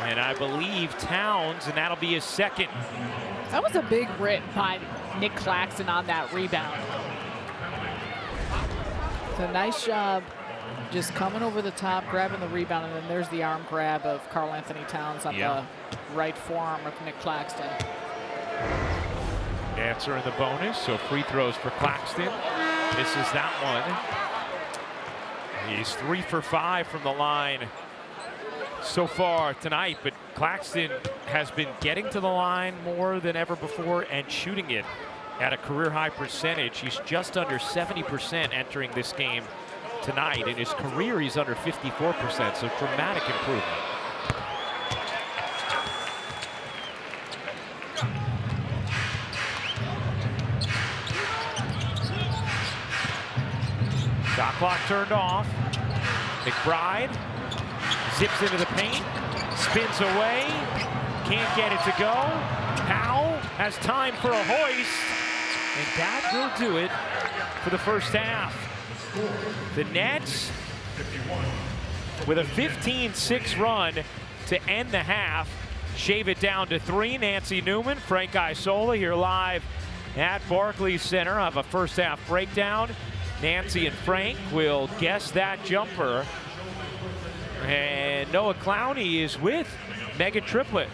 And I believe Towns, and that'll be his second. That was a big rip by Nick Claxton on that rebound. It's a nice job just coming over the top, grabbing the rebound, and then there's the arm grab of Karl Anthony Towns on the right forearm of Nick Claxton. Answer in the bonus, so free throws for Claxton. Misses that one. He's 3 for 5 from the line so far tonight, but Claxton has been getting to the line more than ever before and shooting it at a career-high percentage. He's just under 70% entering this game tonight. In his career, he's under 54%, so dramatic improvement. Shot clock turned off. McBride zips into the paint, spins away, can't get it to go. Powell has time for a hoist, and that will do it for the first half. The Nets with a 15-6 run to end the half, shave it down to 3. Nancy Newman, Frank Isola here live at Barclays Center. Have a first half breakdown. Nancy and Frank will guess that jumper. And Noah Clowney is with Megan Triplett.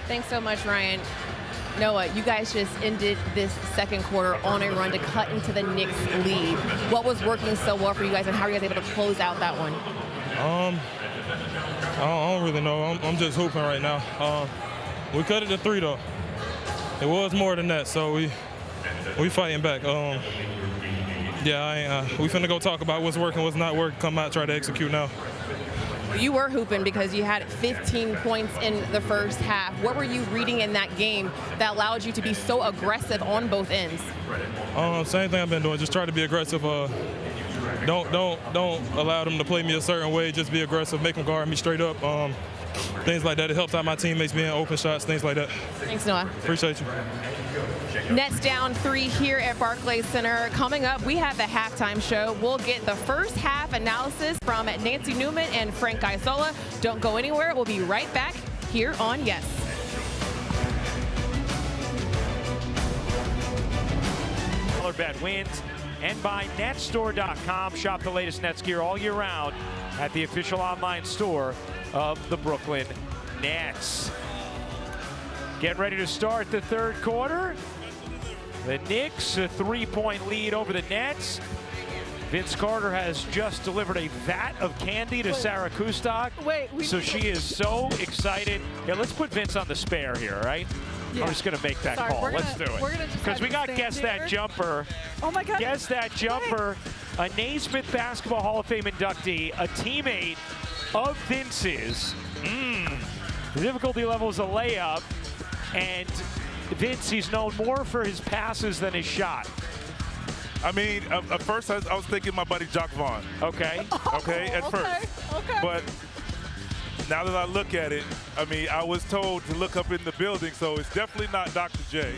Thanks so much, Ryan. Noah, you guys just ended this second quarter on a run to cut into the Knicks lead. What was working so well for you guys, and how are you guys able to close out that one? I don't really know. I'm just hooping right now. We cut it to 3 though. It was more than that, so we fighting back. Yeah, we finna go talk about what's working, what's not working. Come out, try to execute now. You were hooping because you had 15 points in the first half. What were you reading in that game that allowed you to be so aggressive on both ends? Same thing I've been doing. Just try to be aggressive. Don't allow them to play me a certain way. Just be aggressive. Make them guard me straight up. Things like that. It helps out my teammates being open shots. Things like that. Thanks, Noah. Appreciate you. Nets down 3 here at Barclays Center. Coming up, we have the halftime show. We'll get the first half analysis from Nancy Newman and Frank Isola. Don't go anywhere. We'll be right back here on Yes. Bet wins, and by netstore.com. Shop the latest Nets gear all year round at the official online store of the Brooklyn Nets. Get ready to start the third quarter. The Knicks, a 3-point lead over the Nets. Vince Carter has just delivered a vat of candy to Sarah Kustok. So she is so excited. Yeah, let's put Vince on the spare here, right? Yeah. I'm just going to make that call. Let's do it. Because we got Guess That Jumper. Oh, my God. Guess That Jumper, a Naismith Basketball Hall of Fame inductee, a teammate of Vince's. The difficulty level is a layup. And Vince, he's known more for his passes than his shot. I mean, at first I was thinking my buddy Jock Vaughn. Okay. Okay, at first. Okay. But now that I look at it, I mean, I was told to look up in the building, so it's definitely not Dr. J.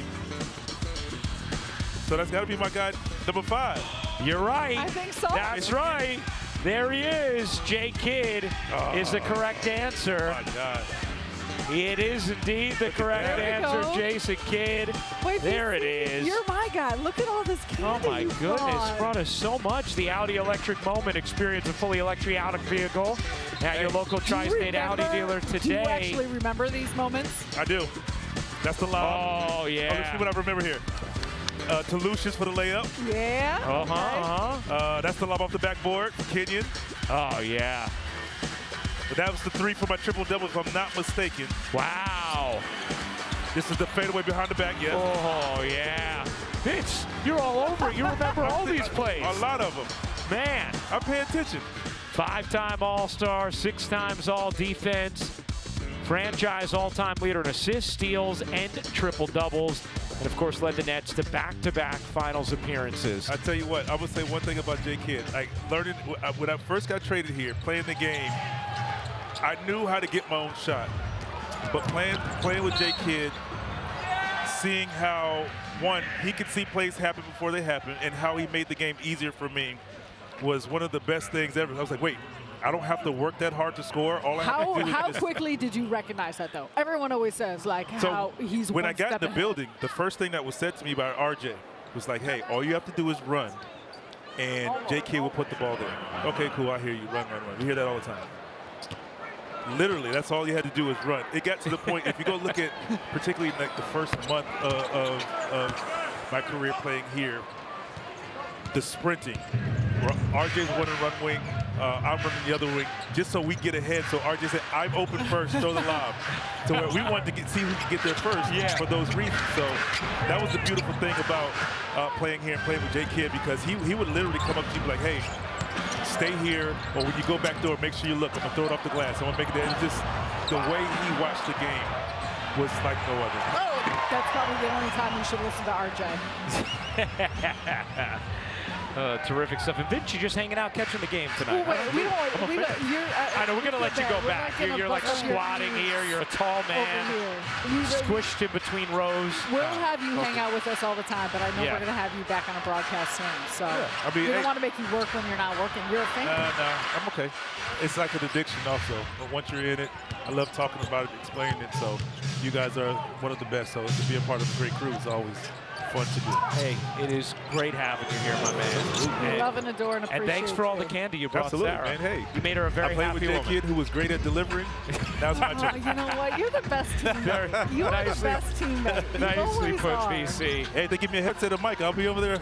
So that's got to be my guy, number 5. You're right. I think so. That's right. There he is. J. Kidd is the correct answer. Oh, my God. It is indeed the correct answer, Jason Kidd. Wait, there it is. You're my guy. Look at all this candy. Oh my goodness, brought us so much. The Audi Electric Moment. Experience a fully electric vehicle at your local Tri-State Audi dealer today. Do you actually remember these moments? I do. That's the lob. Oh, yeah. Oh, let's see what I remember here. To Lucius for the layup. Yeah. That's the lob off the backboard for Kenyon. Oh, yeah. But that was the 3 for my triple-double, if I'm not mistaken. Wow. This is the fadeaway behind the back, yes. Oh, yeah. Vince, you're all over it. You remember all these plays. A lot of them. Man. I pay attention. 5-time All-Star, 6 times All-Defense, franchise all-time leader in assists, steals, and triple-doubles. And, of course, led the Nets to back-to-back finals appearances. I tell you what, I would say one thing about J. Kidd. Like, learning, when I first got traded here, playing the game, I knew how to get my own shot. But playing with J. Kidd, seeing how, one, he could see plays happen before they happen, and how he made the game easier for me was one of the best things ever. I was like, wait, I don't have to work that hard to score. All I have to do How is quickly did you recognize that, though? Everyone always says, like, how he's when one I got in step the ahead. building, the first thing that was said to me by RJ was like, hey, all you have to do is run, and J.K. will put the ball there. Okay, cool, I hear you. Run, run, run. We hear that all the time. Literally, that's all you had to do is run. It got to the point, if you go look at particularly like the first month of my career playing here, the sprinting. RJ's one and run wing. I'm running the other wing just so we get ahead. So RJ said, I'm open first, throw the lob. So we wanted to see who could get there first for those reasons. So that was the beautiful thing about playing here and playing with J-Kid, because he would literally come up to you like, hey, stay here, or when you go back door, make sure you look. I'm going to throw it off the glass. I want to make it there. It's just the way he watched the game was like no other. Oh, that's probably the only time you should listen to RJ. Terrific stuff. And Vince, you're just hanging out catching the game tonight. Well, wait, I know, we're going to let you go back. You're like squatting here. You're a tall man. Squished in between rows. We'll have you hang out with us all the time, but I know we're going to have you back on a broadcast soon. So I mean, we don't want to make you work when you're not working. You're a fan. No, I'm okay. It's like an addiction also. But once you're in it, I love talking about it, explaining it. So you guys are one of the best. So to be a part of a great crew is always fun to do. Hey, it is great having you here, my man. Love and adore and appreciate And thanks for all the candy you brought Sarah. Man. Hey, you made her a very happy woman. I played with J-Kid, who was great at delivering. That was my turn. You know what? You're the best teammate. You are the best teammate. Nicely put, BC. Hey, they give me a headset and mic. I'll be over there.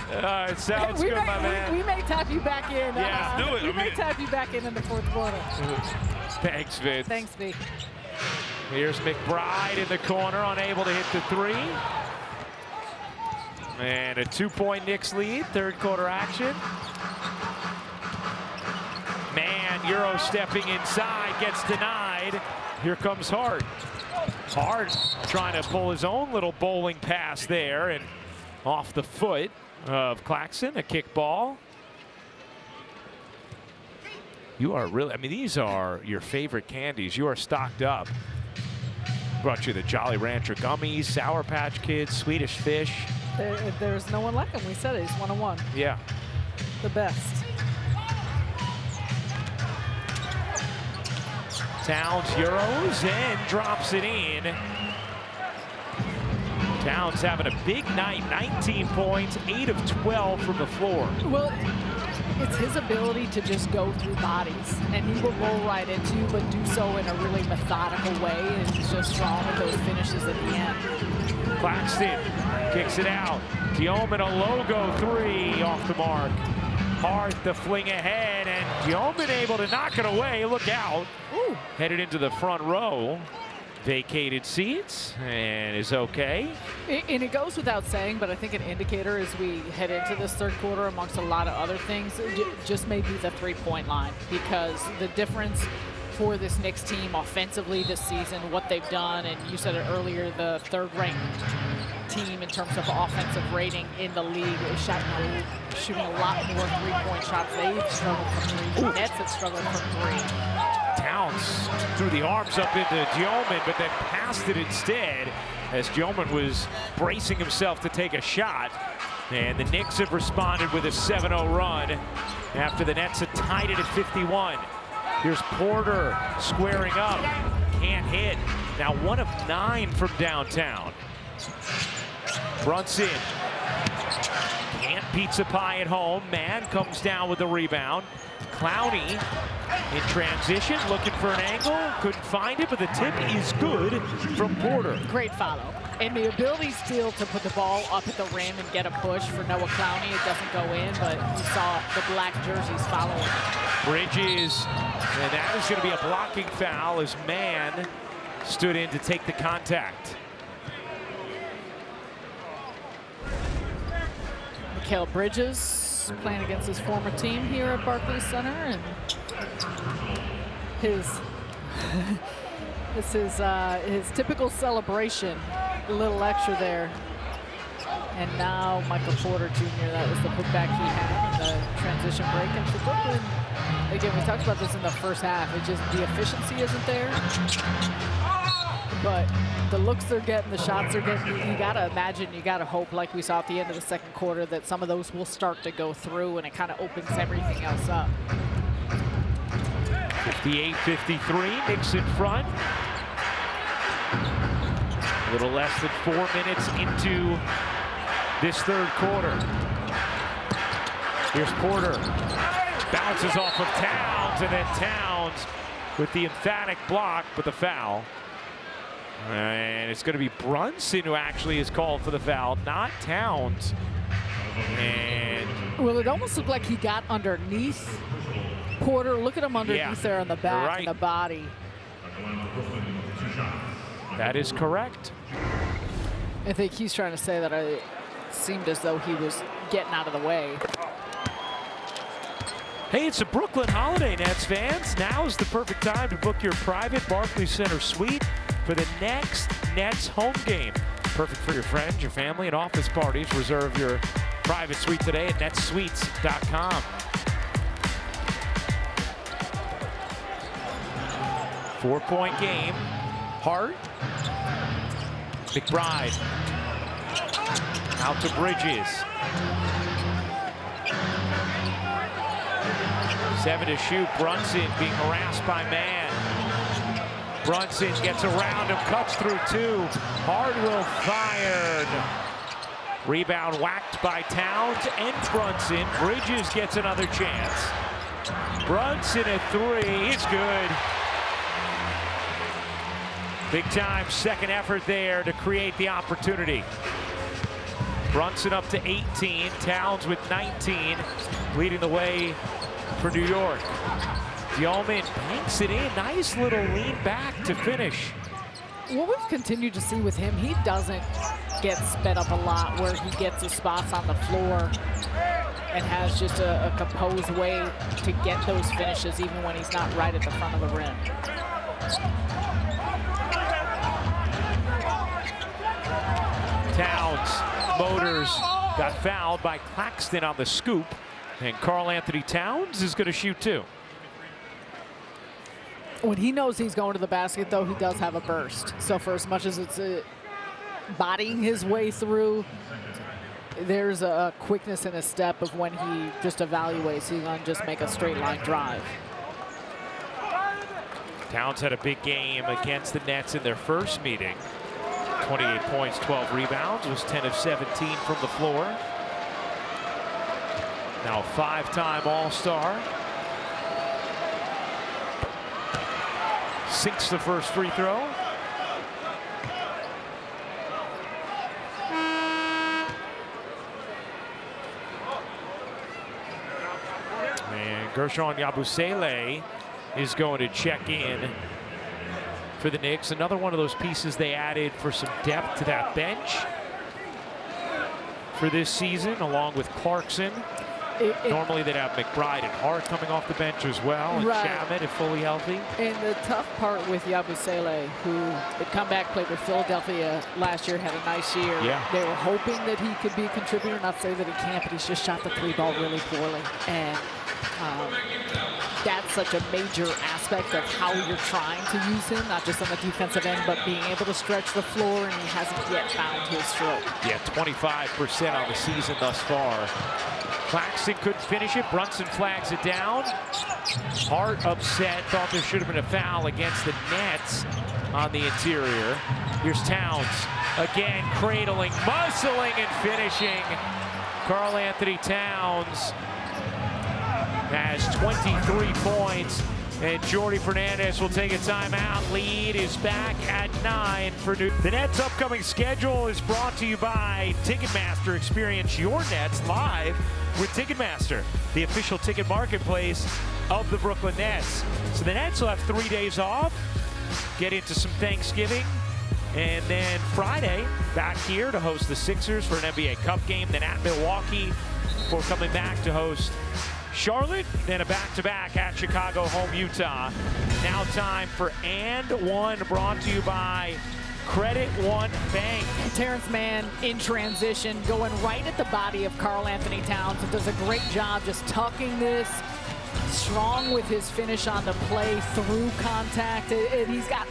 It sounds good, my man. We may tap you back in. Yeah, do it. We may tap you back in the fourth quarter. Thanks, Vince. Thanks, V. Here's McBride in the corner, unable to hit the three. And a 2-point Knicks lead, third quarter action. Man, Euro stepping inside, gets denied. Here comes Hart. Hart trying to pull his own little bowling pass there, and off the foot of Claxton, a kick ball. You are really, I mean, these are your favorite candies. You are stocked up. Brought you the Jolly Rancher gummies, Sour Patch Kids, Swedish Fish. There's no one like him. We said it. He's 1-on-1. Yeah. The best. Towns Euros and drops it in. Towns having a big night, 19 points, 8 of 12 from the floor. Well, it's his ability to just go through bodies, and he will roll right into you, but do so in a really methodical way, and he's just strong with those finishes at the end. Claxton kicks it out. Dioman, a logo three off the mark. Hart the fling ahead, and Dioman able to knock it away. Look out. Ooh. Headed into the front row. Vacated seats and is okay. And it goes without saying, but I think an indicator as we head into this third quarter, amongst a lot of other things, just maybe the three-point line, because the difference for this Knicks team offensively this season, what they've done, and you said it earlier, the third-ranked team in terms of offensive rating in the league is shooting a lot more three-point shots. They've struggled from three. The Nets have struggled from three. Towns threw the arms up into Dioman, but then passed it instead as Dioman was bracing himself to take a shot. And the Knicks have responded with a 7-0 run after the Nets had tied it at 51. Here's Porter squaring up, can't hit. Now 1 of 9 from downtown. Brunson can't pizza pie at home. Man comes down with the rebound. Clowney in transition, looking for an angle, couldn't find it, but the tip is good from Porter. Great follow. And the ability still to put the ball up at the rim and get a push for Noah Clowney. It doesn't go in, but you saw the black jerseys following. Bridges, and that is going to be a blocking foul as Man stood in to take the contact. Mikal Bridges playing against his former team here at Barclays Center, and this is his typical celebration, a little extra there. And now Michael Porter Jr., that was the putback he had in the transition break. And for Brooklyn, again, we talked about this in the first half, it just, the efficiency isn't there. But the looks they're getting, the shots they're getting, you gotta imagine, you gotta hope, like we saw at the end of the second quarter, that some of those will start to go through and it kind of opens everything else up. 58-53, Knicks in front. A little less than 4 minutes into this third quarter. Here's Porter, bounces off of Towns, and then Towns with the emphatic block, but the foul. And it's going to be Brunson who actually is called for the foul, not Towns. And well, it almost looked like he got underneath Porter. Look at him underneath there on the back and the body. That is correct. I think he's trying to say that it seemed as though he was getting out of the way. Hey, it's a Brooklyn holiday, Nets fans. Now is the perfect time to book your private Barclays Center suite for the next Nets home game. Perfect for your friends, your family, and office parties. Reserve your private suite today at netsuites.com. 4-point game. Hart. McBride. Out to Bridges. 7 to shoot. Brunson being harassed by Man. Brunson gets around him, cuts through 2. Hardwell fired. Rebound whacked by Towns and Brunson. Bridges gets another chance. Brunson at 3. It's good. Big time second effort there to create the opportunity. Brunson up to 18. Towns with 19, leading the way for New York. Yeoman banks it in. Nice little lean back to finish. What we've continued to see with him, he doesn't get sped up a lot where he gets his spots on the floor and has just a composed way to get those finishes even when he's not right at the front of the rim. Towns, Motors got fouled by Claxton on the scoop, and Karl Anthony Towns is going to shoot 2. When he knows he's going to the basket, though, he does have a burst. So for as much as it's bodying his way through, there's a quickness in his step of when he just evaluates. He's going to just make a straight line drive. Towns had a big game against the Nets in their first meeting. 28 points, 12 rebounds, was 10 of 17 from the floor. Now a 5-time All-Star. Sinks the first free throw. And Gershon Yabusele is going to check in for the Knicks. Another one of those pieces they added for some depth to that bench for this season, along with Clarkson. Normally they'd have McBride and Hart coming off the bench as well, and Shamet if fully healthy. And the tough part with Yabusele, who had come back, played with Philadelphia last year, had a nice year. Yeah. They were hoping that he could be a contributor, not to say that he can't, but he's just shot the 3-ball really poorly. And that's such a major aspect of how you're trying to use him, not just on the defensive end, but being able to stretch the floor, and he hasn't yet found his stroke. Yeah, 25% on the season thus far. Claxton couldn't finish it. Brunson flags it down. Hart upset, thought there should have been a foul against the Nets on the interior. Here's Towns again, cradling, muscling, and finishing. Karl Anthony Towns has 23 points, and Jordi Fernandez will take a timeout. Lead is back at 9 for New. The Nets' upcoming schedule is brought to you by Ticketmaster. Experience your Nets live with Ticketmaster, the official ticket marketplace of the Brooklyn Nets. So the Nets will have 3 days off, get into some Thanksgiving, and then Friday back here to host the Sixers for an NBA Cup game, then at Milwaukee before coming back to host Charlotte, then a back-to-back at Chicago, home Utah. Now time for And One, brought to you by Credit One Bank. Terrence Mann in transition, going right at the body of Karl Anthony Towns, and does a great job just tucking this, strong with his finish on the play through contact. And he's got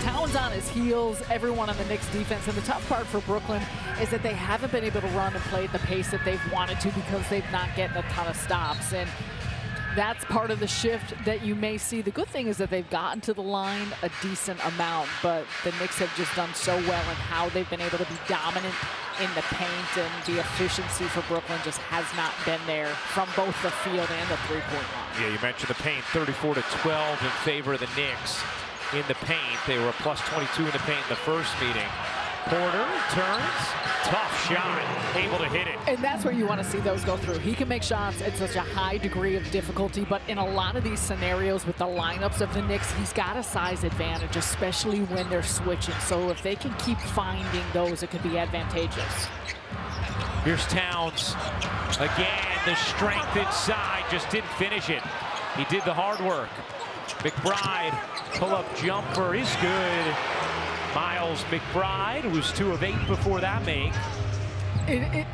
Towns on his heels, everyone on the Knicks defense. And the tough part for Brooklyn is that they haven't been able to run and play at the pace that they've wanted to because they've not getting a ton of stops. And that's part of the shift that you may see. The good thing is that they've gotten to the line a decent amount, but the Knicks have just done so well in how they've been able to be dominant in the paint, and the efficiency for Brooklyn just has not been there from both the field and the three-point line. Yeah, you mentioned the paint, 34-12 in favor of the Knicks in the paint. They were a plus 22 in the paint in the first meeting. Porter turns, tough shot, able to hit it. And that's where you want to see those go through. He can make shots at such a high degree of difficulty, but in a lot of these scenarios with the lineups of the Knicks, he's got a size advantage, especially when they're switching. So if they can keep finding those, it could be advantageous. Here's Towns. Again, the strength inside, just didn't finish it. He did the hard work. McBride, pull-up jumper is good. Miles McBride was 2 of 8 before that make.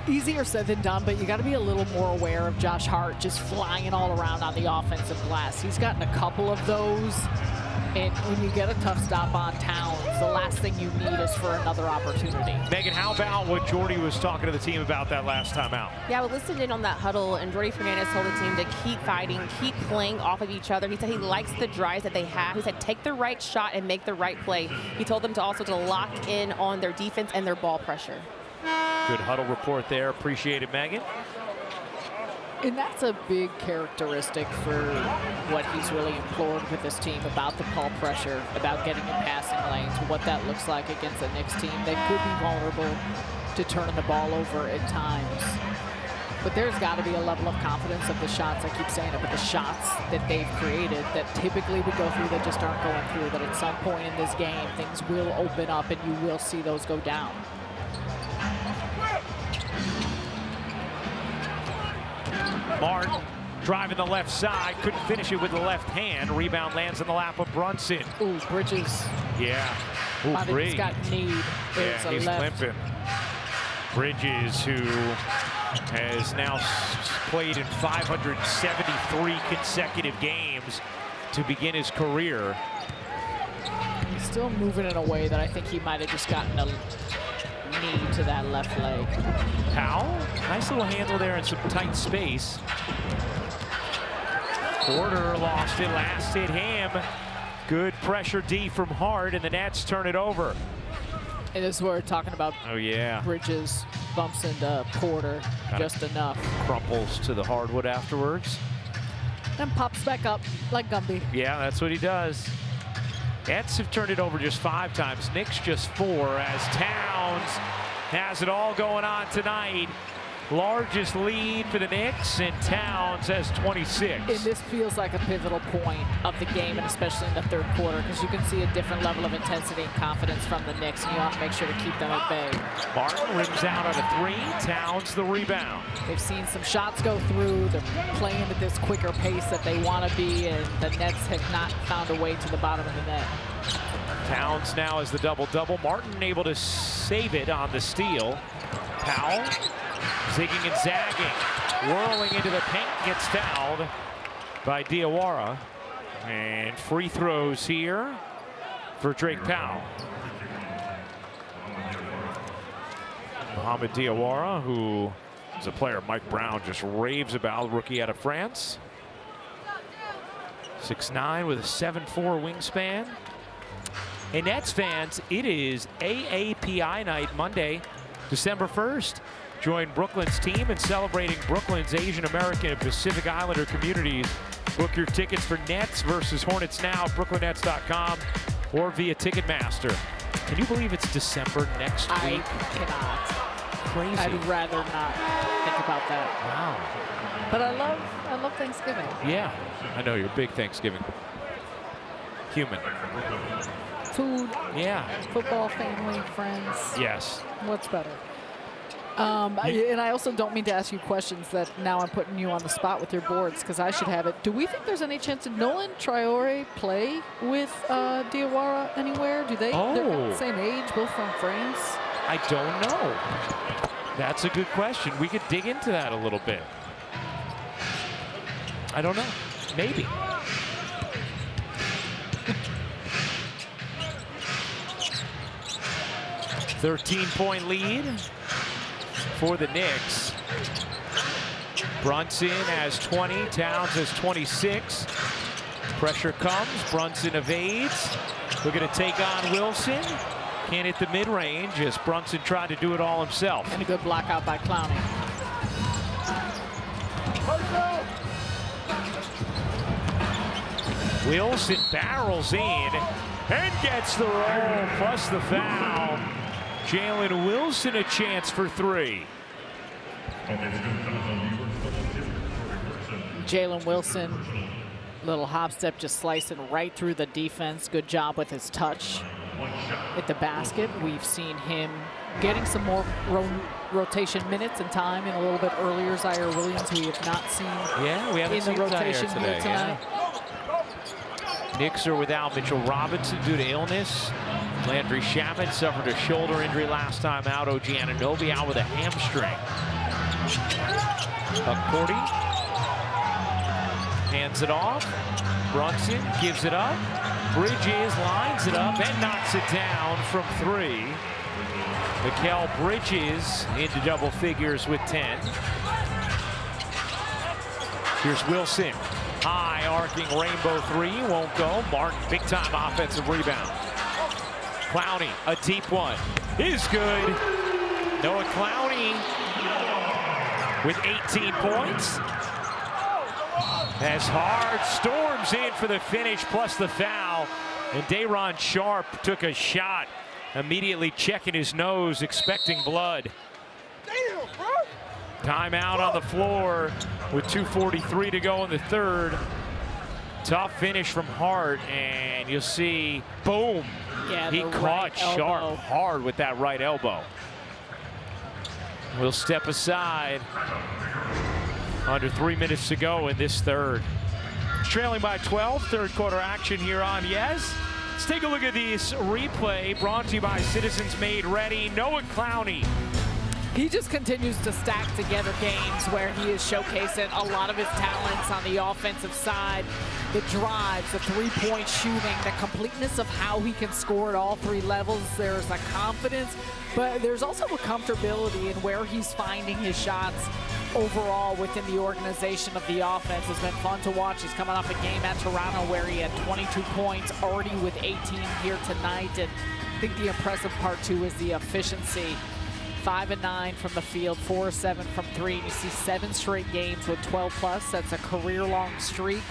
Easier said than done, but you got to be a little more aware of Josh Hart just flying all around on the offensive glass. He's gotten a couple of those, and when you get a tough stop on Towns, the last thing you need is for another opportunity. Megan, how about what Jordy was talking to the team about that last time out? Yeah, we listened in on that huddle, and Jordy Fernandez told the team to keep fighting, keep playing off of each other. He said he likes the drives that they have. He said take the right shot and make the right play. He told them to also to lock in on their defense and their ball pressure. Good huddle report there. Appreciate it, Megan. And that's a big characteristic for what he's really implored with this team about the ball pressure, about getting in passing lanes, what that looks like against a Knicks team that could be vulnerable to turning the ball over at times. But there's got to be a level of confidence of the shots, I keep saying it, but the shots that they've created that typically would go through that just aren't going through, that at some point in this game, things will open up and you will see those go down. Martin driving the left side, couldn't finish it with the left hand. Rebound lands in the lap of Brunson. Ooh, Bridges. Yeah. Ooh, He's got need. Yeah, he's limping. Bridges, who has now played in 573 consecutive games to begin his career. He's still moving in a way that I think he might have just gotten a knee to that left leg. Powell, nice little handle there in some tight space. Porter lost it, last hit him. Good pressure D from Hart, and the Nets turn it over. And this is where we're talking about. Oh yeah. Bridges bumps into Porter just enough. Crumples to the hardwood afterwards. And pops back up like Gumby. Yeah, that's what he does. Nets have turned it over just 5 times. Knicks just 4 as Towns has it all going on tonight. Largest lead for the Knicks, and Towns has 26. And this feels like a pivotal point of the game, and especially in the third quarter, because you can see a different level of intensity and confidence from the Knicks, and you have to make sure to keep them at bay. Martin rims out on a 3. Towns the rebound. They've seen some shots go through. They're playing at this quicker pace that they want to be, and the Nets have not found a way to the bottom of the net. Towns now is the double-double. Martin able to save it on the steal. Powell zigging and zagging, whirling into the paint, gets fouled by Diawara. And free throws here for Drake Powell. Mohamed Diawara, who is a player Mike Brown just raves about, rookie out of France. 6'9" with a 7'4" wingspan. And Nets fans, it is AAPI night Monday, December 1st. Join Brooklyn's team in celebrating Brooklyn's Asian American and Pacific Islander communities. Book your tickets for Nets versus Hornets now at brooklynnets.com or via Ticketmaster. Can you believe it's December next week? I cannot. Crazy. I'd rather not think about that. Wow. But I love Thanksgiving. Yeah, I know you're a big Thanksgiving human. Food. Yeah. Football, family, friends. Yes. What's better? And I also don't mean to ask you questions that now I'm putting you on the spot with your boards, because I should have it. Do we think there's any chance of Nolan Traore play with Diawara anywhere? Do they? Oh. They're the same age, both from France. I don't know. That's a good question. We could dig into that a little bit. I don't know. Maybe. $13-point lead for the Knicks. Brunson has 20, Towns has 26. Pressure comes, Brunson evades. Looking to take on Wilson. Can't hit the mid-range as Brunson tried to do it all himself. And a good block out by Clowney. Wilson barrels in and gets the roll plus the foul. Jalen Wilson a chance for three. Jalen Wilson, little hop step, just slicing right through the defense. Good job with his touch at the basket. We've seen him getting some more rotation minutes and time in a little bit earlier. Zaire Williams, we have not seen we haven't in seen the rotation Zaire here today. tonight. Knicks are without Mitchell Robinson due to illness. Landry Shamet suffered a shoulder injury last time out. OG Anunoby out with a hamstring. Cordy hands it off. Brunson gives it up. Bridges lines it up and knocks it down from three. Mikal Bridges into double figures with 10. Here's Wilson. High arcing rainbow three, won't go. Martin, big time offensive rebound. Clowney, a deep one, is good. Noah Clowney with 18 points. As Hard storms in for the finish plus the foul. And Day'Ron Sharpe took a shot, immediately checking his nose, expecting blood. Timeout on the floor with 2:43 to go in the third. Tough finish from Hart, and you'll see, boom. Yeah, he caught Sharpe hard with that right elbow. We'll step aside. Under 3 minutes to go in this third. Trailing by 12, third quarter action here on Yes. Let's take a look at this replay brought to you by Citizens Made Ready. Noah Clowney. He just continues to stack together games where he is showcasing a lot of his talents on the offensive side. The drives, the three-point shooting, the completeness of how he can score at all three levels. There's a confidence, but there's also a comfortability in where he's finding his shots overall within the organization of the offense. Has been fun to watch. He's coming off a game at Toronto where he had 22 points, already with 18 here tonight. And I think the impressive part, too, is the efficiency. 5 of 9 from the field, 4 of 7 from three. And you see 7 straight games with 12+. That's a career-long streak.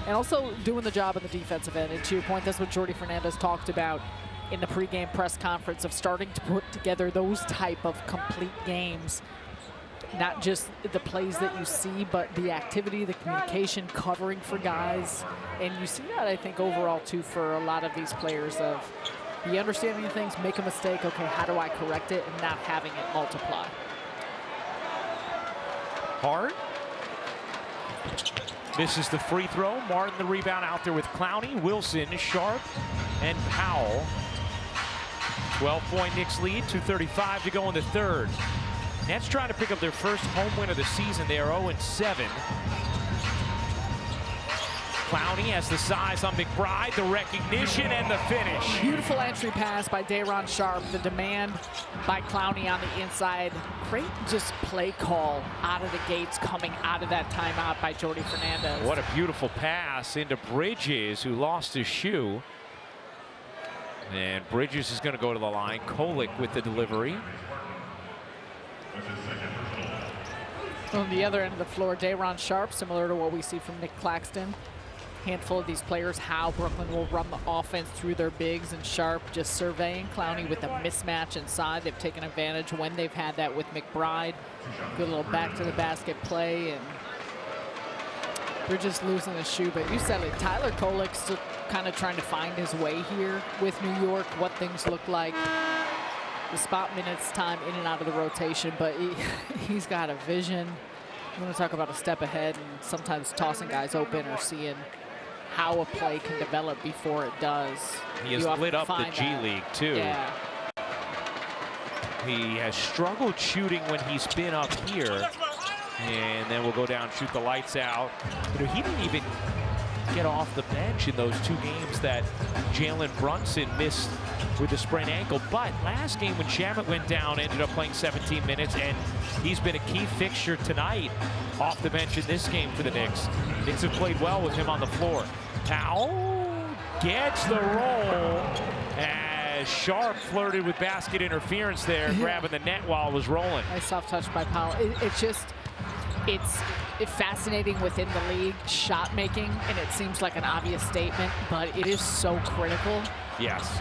And also doing the job on the defensive end. And to your point, that's what Jordi Fernandez talked about in the pregame press conference, of starting to put together those type of complete games. Not just the plays that you see, but the activity, the communication, covering for guys. And you see that, I think, overall, too, for a lot of these players of you understanding things, make a mistake, okay, how do I correct it, and not having it multiply. Hart misses the free throw. Martin the rebound out there with Clowney, Wilson, Sharpe, and Powell. 12-point Knicks lead, 2:35 to go in the third. Nets trying to pick up their first home win of the season. They are 0-7. Clowney has the size on McBride, the recognition, and the finish. Beautiful entry pass by Day'Ron Sharpe. The demand by Clowney on the inside. Great just play call out of the gates coming out of that timeout by Jordi Fernandez. What a beautiful pass into Bridges, who lost his shoe. And Bridges is going to go to the line. Kolek with the delivery. On the other end of the floor, Day'Ron Sharpe, similar to what we see from Nick Claxton. Handful of these players, how Brooklyn will run the offense through their bigs, and Sharpe just surveying Clowney with a mismatch inside. They've taken advantage when they've had that with McBride. Good little back to the basket play, and Bridges losing the shoe, but you said it, Tyler Kolek still kind of trying to find his way here with New York, what things look like. The spot minutes time in and out of the rotation, but he's got a vision. I'm going to talk about a step ahead and sometimes tossing guys open or seeing how a play can develop before it does. He has lit up the G League too. Yeah. He has struggled shooting when he's been up here. And then we'll go down, shoot the lights out. You know, he didn't even get off the bench in those 2 games that Jalen Brunson missed with a sprained ankle. But last game when Shamet went down, ended up playing 17 minutes, and he's been a key fixture tonight off the bench in this game for the Knicks. Knicks have played well with him on the floor. Powell gets the roll as Sharpe flirted with basket interference there, grabbing the net while it was rolling. Nice soft touch by Powell. It's fascinating within the league, shot making, and it seems like an obvious statement, but it is so critical. Yes.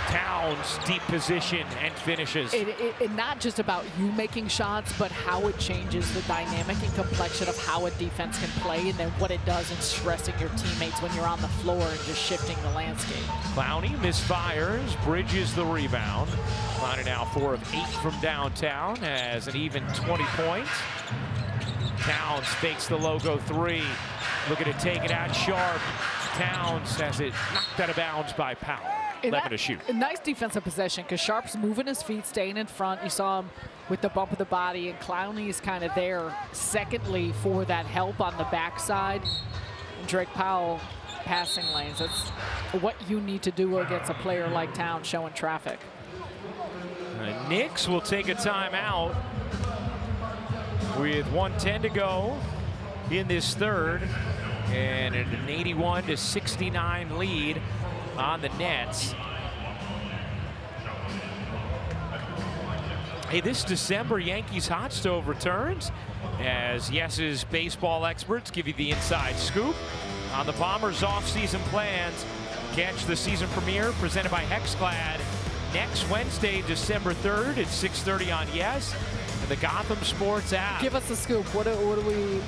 Towns, deep position, and finishes. It not just about you making shots, but how it changes the dynamic and complexion of how a defense can play, and then what it does in stressing your teammates when you're on the floor and just shifting the landscape. Clowney misfires, Bridges the rebound. Clowney now 4 of 8 from downtown, has an even 20 points. Towns fakes the logo 3, looking to take it out sharp. Towns has it knocked out of bounds by Powell. 11 to shoot. A nice defensive possession because Sharp's moving his feet, staying in front. You saw him with the bump of the body, and Clowney is kind of there. Secondly, for that help on the backside, and Drake Powell passing lanes. That's what you need to do against a player like Towns showing traffic. The Knicks will take a timeout with 1:10 to go in this third, and an 81-69 lead on the Nets. Hey, this December, Yankees Hot Stove returns as Yes's baseball experts give you the inside scoop on the Bombers' offseason plans. Catch the season premiere presented by Hexclad next Wednesday, December 3rd at 6:30 on Yes and the Gotham Sports app. Give us the scoop. What do we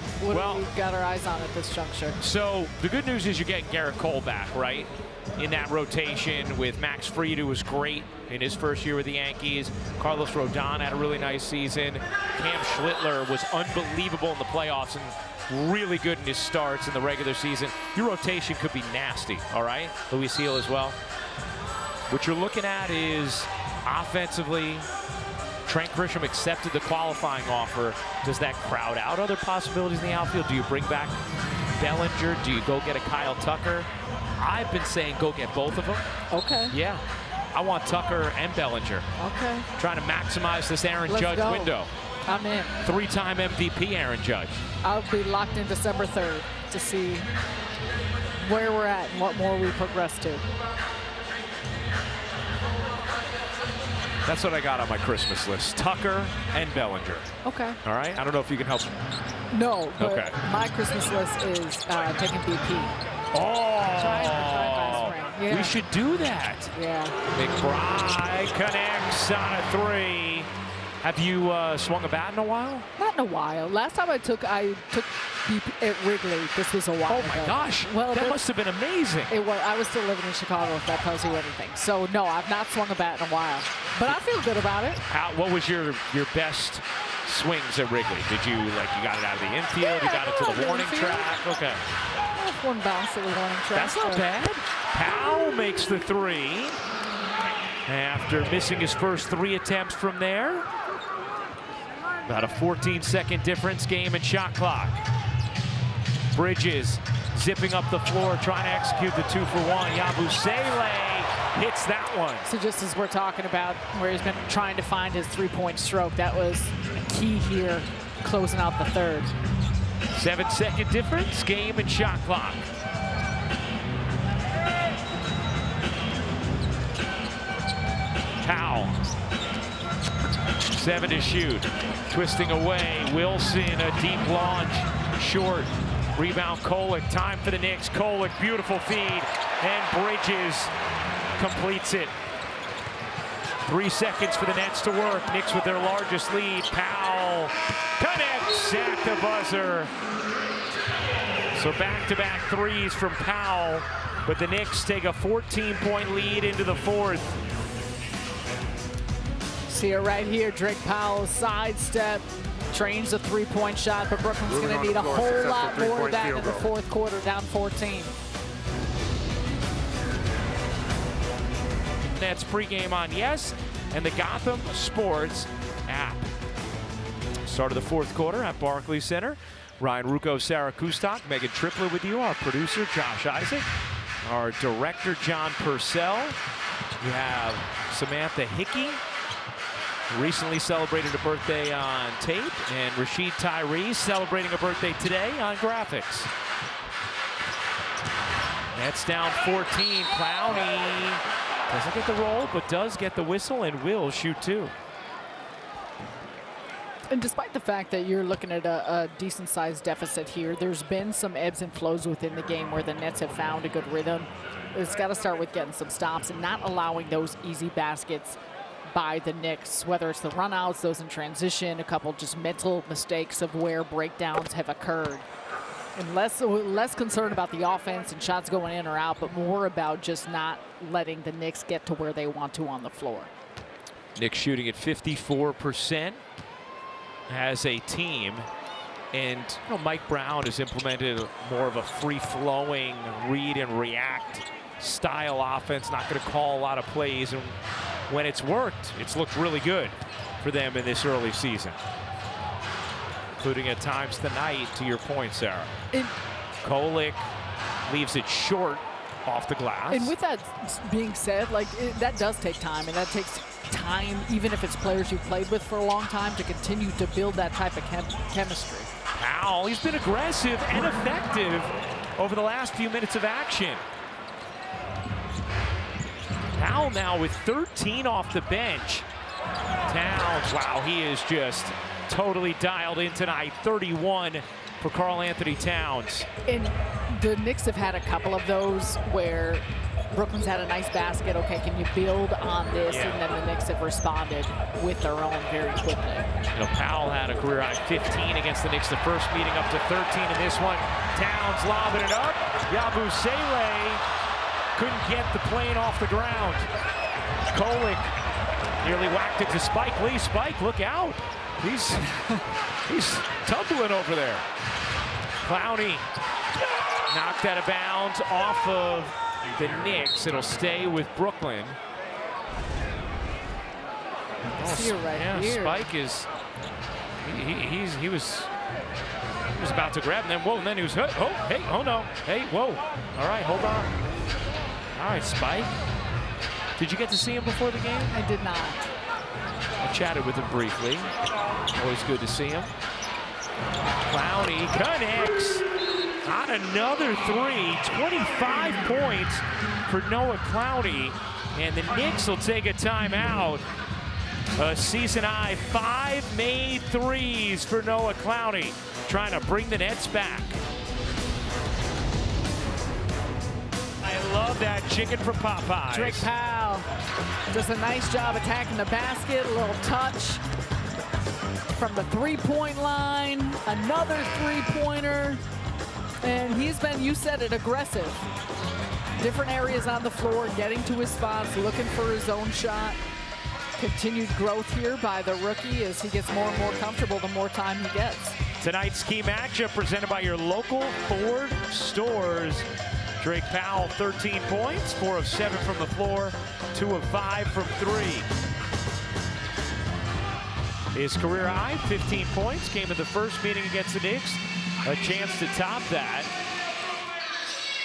got our eyes on at this juncture? So the good news is you're getting Garrett Cole back, right? In that rotation with Max Fried, who was great in his first year with the Yankees. Carlos Rodon had a really nice season. Cam Schlittler was unbelievable in the playoffs and really good in his starts in the regular season. Your rotation could be nasty, all right? Luis Heel as well. What you're looking at is offensively, Trent Grisham accepted the qualifying offer. Does that crowd out other possibilities in the outfield? Do you bring back Bellinger? Do you go get a Kyle Tucker? I've been saying go get both of them. Okay. Yeah. I want Tucker and Bellinger. Okay. Trying to maximize this Aaron Let's Judge go. window. I'm in. 3-time MVP Aaron Judge. I'll be locked in December 3rd to see where we're at and what more we progress to. That's what I got on my Christmas list. Tucker and Bellinger. Okay. All right? I don't know if you can help. No, but Okay. my Christmas list is taking BP. Trying by spring. Yeah. We should do that. Yeah. McBride connects on a 3. Have you swung a bat in a while? Not in a while. Last time I took BP at Wrigley. This was a while Oh my ago. gosh. Well, that must have been amazing. It was. I was still living in Chicago, if that tells you anything. So no, I've not swung a bat in a while, but I feel good about it. What was your best swings at Wrigley? Did you you got it out of the infield? Yeah, you got it to the warning infield. track? Okay. One bounce to the warning track. That's not bad. Powell makes the 3 after missing his first 3 attempts from there. About a 14-second difference, game and shot clock. Bridges zipping up the floor, trying to execute the 2-for-1. Yabusele hits that one. So just as we're talking about where he's been trying to find his three-point stroke, that was a key here, closing out the third. 7-second difference, game and shot clock. Powell. 7 to shoot. Twisting away. Wilson, a deep launch. Short. Rebound Kolek. Time for the Knicks. Kolek, beautiful feed. And Bridges completes it. 3 seconds for the Nets to work. Knicks with their largest lead. Powell connects at the buzzer. So back-to-back threes from Powell. But the Knicks take a 14-point lead into the fourth. See it right here, Drake Powell sidestep, trains a three-point shot, but Brooklyn's going to need a whole lot more of that in the fourth quarter, down 14. Nets pregame on Yes and the Gotham Sports app. Start of the fourth quarter at Barclays Center. Ryan Rucco, Sarah Kustok, Megan Tripler with you, our producer Josh Isaac, our director John Purcell. You have Samantha Hickey, recently celebrated a birthday on tape, and Rashid Tyree celebrating a birthday today on graphics. Nets down 14. Clowney doesn't get the roll, but does get the whistle and will shoot 2. And despite the fact that you're looking at a decent-sized deficit here, there's been some ebbs and flows within the game where the Nets have found a good rhythm. It's got to start with getting some stops and not allowing those easy baskets by the Knicks, whether it's the runouts, those in transition, a couple just mental mistakes of where breakdowns have occurred. And less concerned about the offense and shots going in or out, but more about just not letting the Knicks get to where they want to on the floor. Knicks shooting at 54% as a team. And you know, Mike Brown has implemented more of a free-flowing read and react style offense, not going to call a lot of plays. And when it's worked, it's looked really good for them in this early season, including at times tonight, to your point, Sarah. Kolek leaves it short off the glass. And with that being said, like that does take time, and that takes time, even if it's players you've played with for a long time, to continue to build that type of chemistry. Powell, he's been aggressive and effective over the last few minutes of action. Powell now with 13 off the bench. Towns, wow, he is just totally dialed in tonight. 31 for Karl-Anthony Towns. And the Knicks have had a couple of those where Brooklyn's had a nice basket. Okay, can you build on this? Yeah. And then the Knicks have responded with their own very quickly. You know, Powell had a career high 15 against the Knicks the first meeting, up to 13 in this one. Towns lobbing it up. Yabusele couldn't get the plane off the ground. Kolek nearly whacked it to Spike Lee. Spike, look out. He's tumbling over there. Clowney knocked out of bounds off of the Knicks. It'll stay with Brooklyn. See it right here. Spike is he was about to grab, and then whoa, and then he was hit. Oh, hey, oh no, hey, whoa. All right, hold on. All right, Spike. Did you get to see him before the game? I did not. I chatted with him briefly. Always good to see him. Clowney connects on another three. 25 points for Noah Clowney. And the Knicks will take a timeout. A season high 5 made threes for Noah Clowney, trying to bring the Nets back. I love that chicken from Popeyes. Drake Powell does a nice job attacking the basket. A little touch from the three-point line. Another three-pointer. And he's been, you said it, aggressive. Different areas on the floor, getting to his spots, looking for his own shot. Continued growth here by the rookie as he gets more and more comfortable the more time he gets. Tonight's key matchup presented by your local Ford stores. Drake Powell, 13 points, 4 of 7 from the floor, 2 of 5 from 3. His career high, 15 points, came in the first meeting against the Knicks. A chance to top that.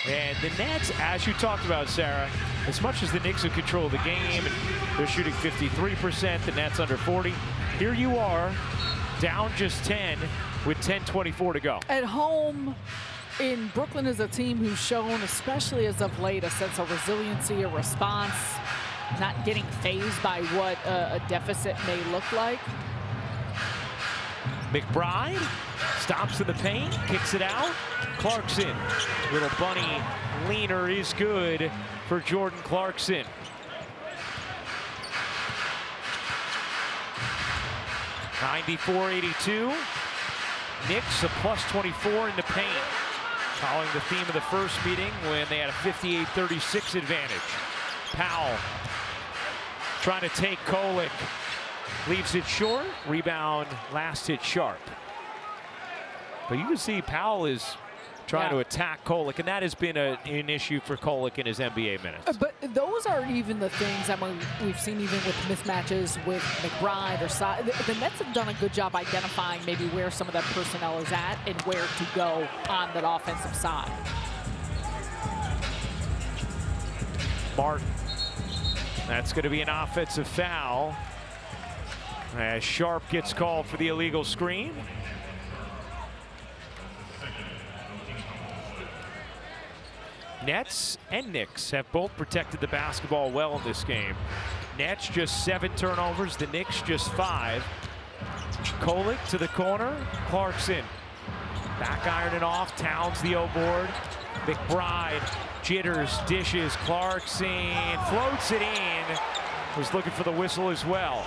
And the Nets, as you talked about, Sarah, as much as the Knicks have control of the game, and they're shooting 53%, the Nets under 40. Here you are, down just 10 with 10:24 to go. At home, in Brooklyn is a team who's shown, especially as of late, a sense of resiliency, a response, not getting fazed by what a deficit may look like. McBride stops in the paint, kicks it out. Clarkson, little bunny leaner is good for Jordan Clarkson. (94-82). Knicks a plus 24 in the paint, following the theme of the first meeting when they had a 58-36 advantage. Powell trying to take Kolek. Leaves it short. Rebound, last hit Sharp. But you can see Powell is trying to attack Kolek, and that has been an issue for Kolek in his NBA minutes. But those are even the things that we've seen even with mismatches with McBride or the Nets have done a good job identifying maybe where some of that personnel is at and where to go on that offensive side. Martin. That's going to be an offensive foul as Sharp gets called for the illegal screen. Nets and Knicks have both protected the basketball well in this game. Nets just 7 turnovers, the Knicks just 5. Kolick to the corner. Clarkson back ironing off. Towns the O-board. McBride jitters, dishes. Clarkson floats it in. Was looking for the whistle as well.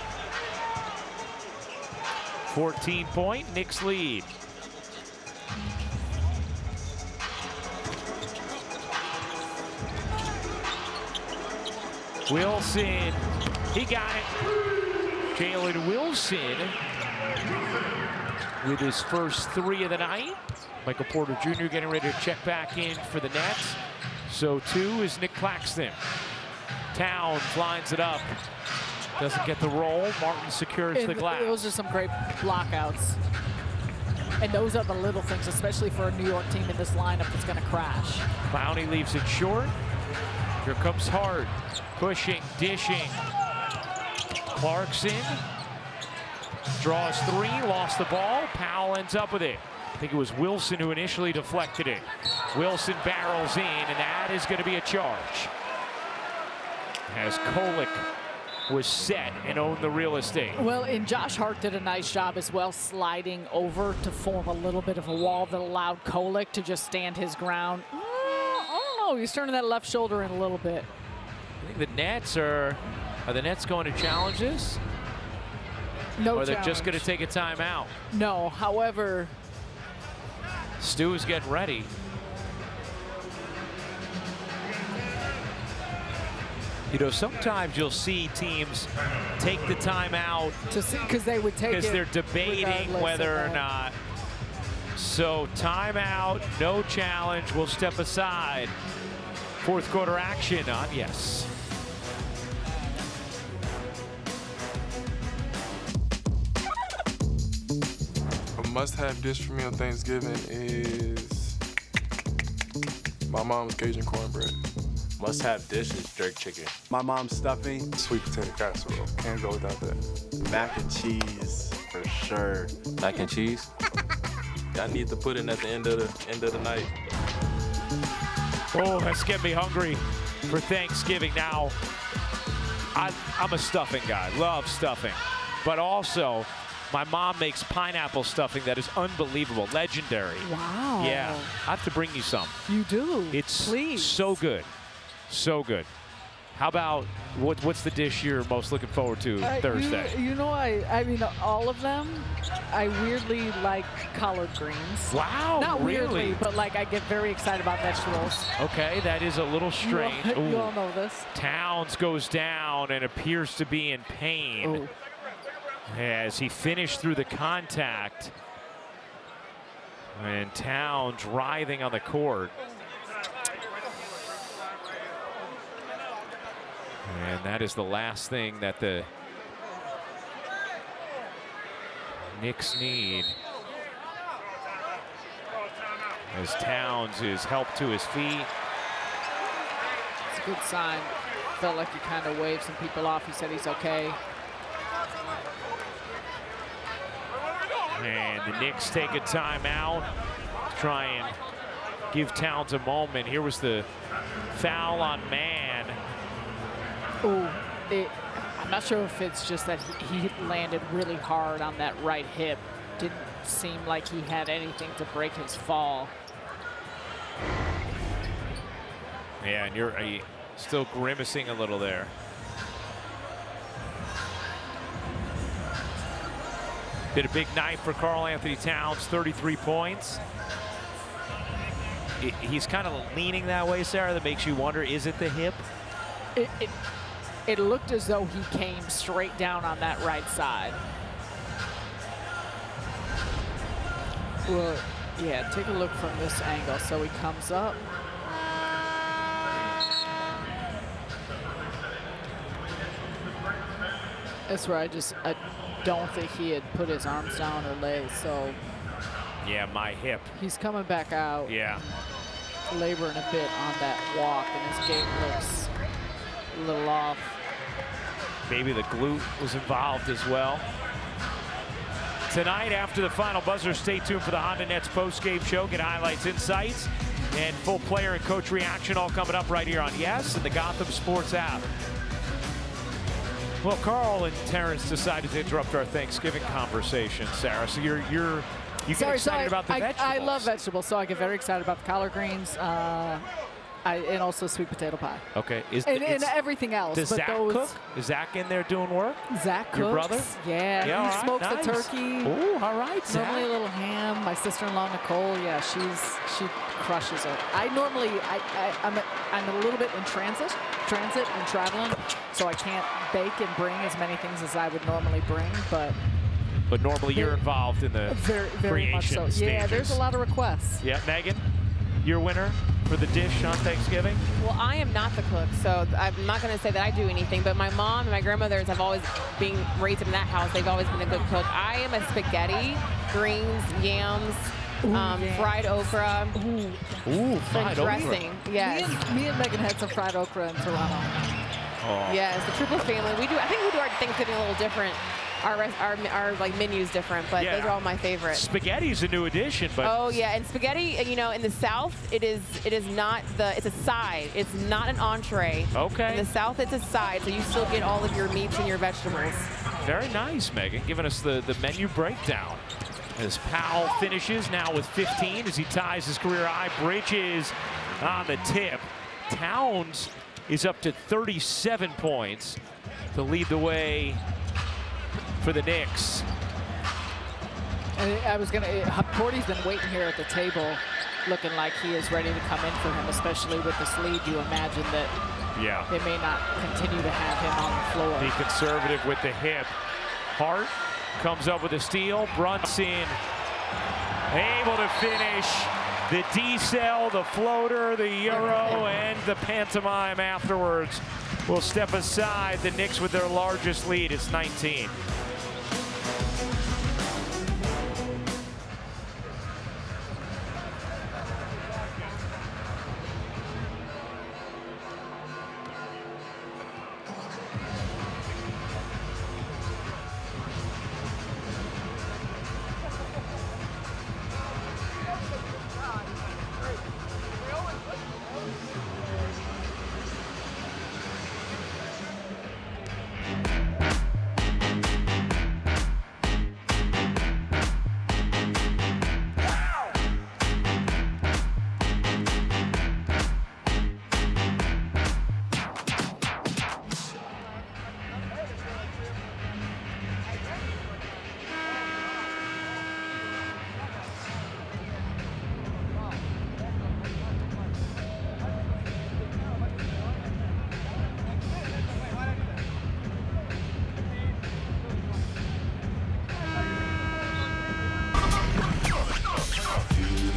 14-point Knicks lead. Wilson, he got it. Jalen Wilson with his first 3 of the night. Michael Porter Jr. getting ready to check back in for the Nets. So too is Nick Claxton. Towns lines it up. Doesn't get the roll. Martin secures the glass. Those are some great blockouts. And those are the little things, especially for a New York team in this lineup that's going to crash. Clowney leaves it short. Here comes Hart. Pushing, dishing. Clarkson draws 3, lost the ball. Powell ends up with it. I think it was Wilson who initially deflected it. Wilson barrels in, and that is going to be a charge. As Kolick was set and owned the real estate. Well, and Josh Hart did a nice job as well, sliding over to form a little bit of a wall that allowed Kolick to just stand his ground. I don't know, he's turning that left shoulder in a little bit. I think the Nets are the Nets going to challenge this? No Or they're challenge. just going to take a timeout? No, however, Stu is getting ready. You know, sometimes you'll see teams take the timeout to see, because they would take it because they're debating regardless whether of or that. not. So timeout, no challenge. We'll step aside. Fourth quarter action on yes. A must-have dish for me on Thanksgiving is my mom's Cajun cornbread. Must-have dish is jerk chicken. My mom's stuffing, Sweet potato casserole. Can't go without that. mac and cheese for sure. Mac and cheese. I need the pudding at the end of the night. Oh, that's getting me hungry for Thanksgiving. Now, I'm a stuffing guy, love stuffing. But also, my mom makes pineapple stuffing that is unbelievable, legendary. Wow. Yeah, I have to bring you some. You do. It's Please. so good, so good. How about, what's the dish you're most looking forward to Thursday? You know, I mean, all of them. I weirdly like collard greens. Wow, Not really? weirdly, but like I get very excited about vegetables. Okay, that is a little strange. You Ooh. all know this. Towns goes down and appears to be in pain. Ooh. As he finished through the contact. And Towns writhing on the court. And that is the last thing that the Knicks need. As Towns is helped to his feet. It's a good sign. Felt like he kind of waved some people off. He said he's okay. And the Knicks take a timeout to try and give Towns a moment. Here was the foul on Mann. Ooh, I'm not sure if it's just that he landed really hard on that right hip. Didn't seem like he had anything to break his fall. Yeah, and you're still grimacing a little there. Been a big night for Karl Anthony Towns, 33 points. He's kind of leaning that way, Sarah, that makes you wonder, is it the hip? It looked as though he came straight down on that right side. Well, yeah, take a look from this angle. So he comes up. That's where I don't think he had put his arms down or legs, so. Yeah, my hip. He's coming back out. Yeah. Laboring a bit on that walk, and his gait looks a little off. Maybe the glute was involved as well. Tonight, after the final buzzer, stay tuned for the Honda Nets post-game show. Get highlights, insights, and full player and coach reaction all coming up right here on Yes and the Gotham Sports app. Well, Carl and Terrence decided to interrupt our Thanksgiving conversation, Sarah. So you get excited about the vegetables. I love vegetables, so I get very excited about the collard greens. And also sweet potato pie. Okay. And everything else. Does Zach cook? Is Zach in there doing work? Zach cooks. Your brother? Yeah, he right, smokes nice. the turkey. Ooh, all right, Zach. Normally a little ham. My sister-in-law Nicole, yeah, she crushes it. I'm a little bit in transit and traveling, so I can't bake and bring as many things as I would normally bring, but normally you're involved in the very much so. stages. Yeah, there's a lot of requests. Yeah, Megan, your winner for the dish on Thanksgiving? Well, I am not the cook, so I'm not going to say that I do anything, but my mom and my grandmothers have always been raised in that house. They've always been a good cook. I am a spaghetti, greens, yams, fried okra, fried dressing. okra. Yes. Me and Megan had some fried okra in Toronto. Oh. Yes, the Triple family. I think we do our Thanksgiving a little different. Our like menus different, but those are all my favorites. Spaghetti's a new addition, but oh yeah, and spaghetti, you know, in the South, it's a side. It's not an entree. Okay. In the South, it's a side, so you still get all of your meats and your vegetables. Very nice, Megan, giving us the menu breakdown. As Powell finishes now with 15 as he ties his career high. Bridges on the tip. Towns is up to 37 points to lead the way for the Knicks. And Cordy's been waiting here at the table, looking like he is ready to come in for him, especially with this lead. You imagine that they may not continue to have him on the floor. Be conservative with the hip. Hart comes up with a steal. Brunson able to finish the D-cell, the floater, the Euro, and the pantomime afterwards. Will step aside. The Knicks with their largest lead. It's 19.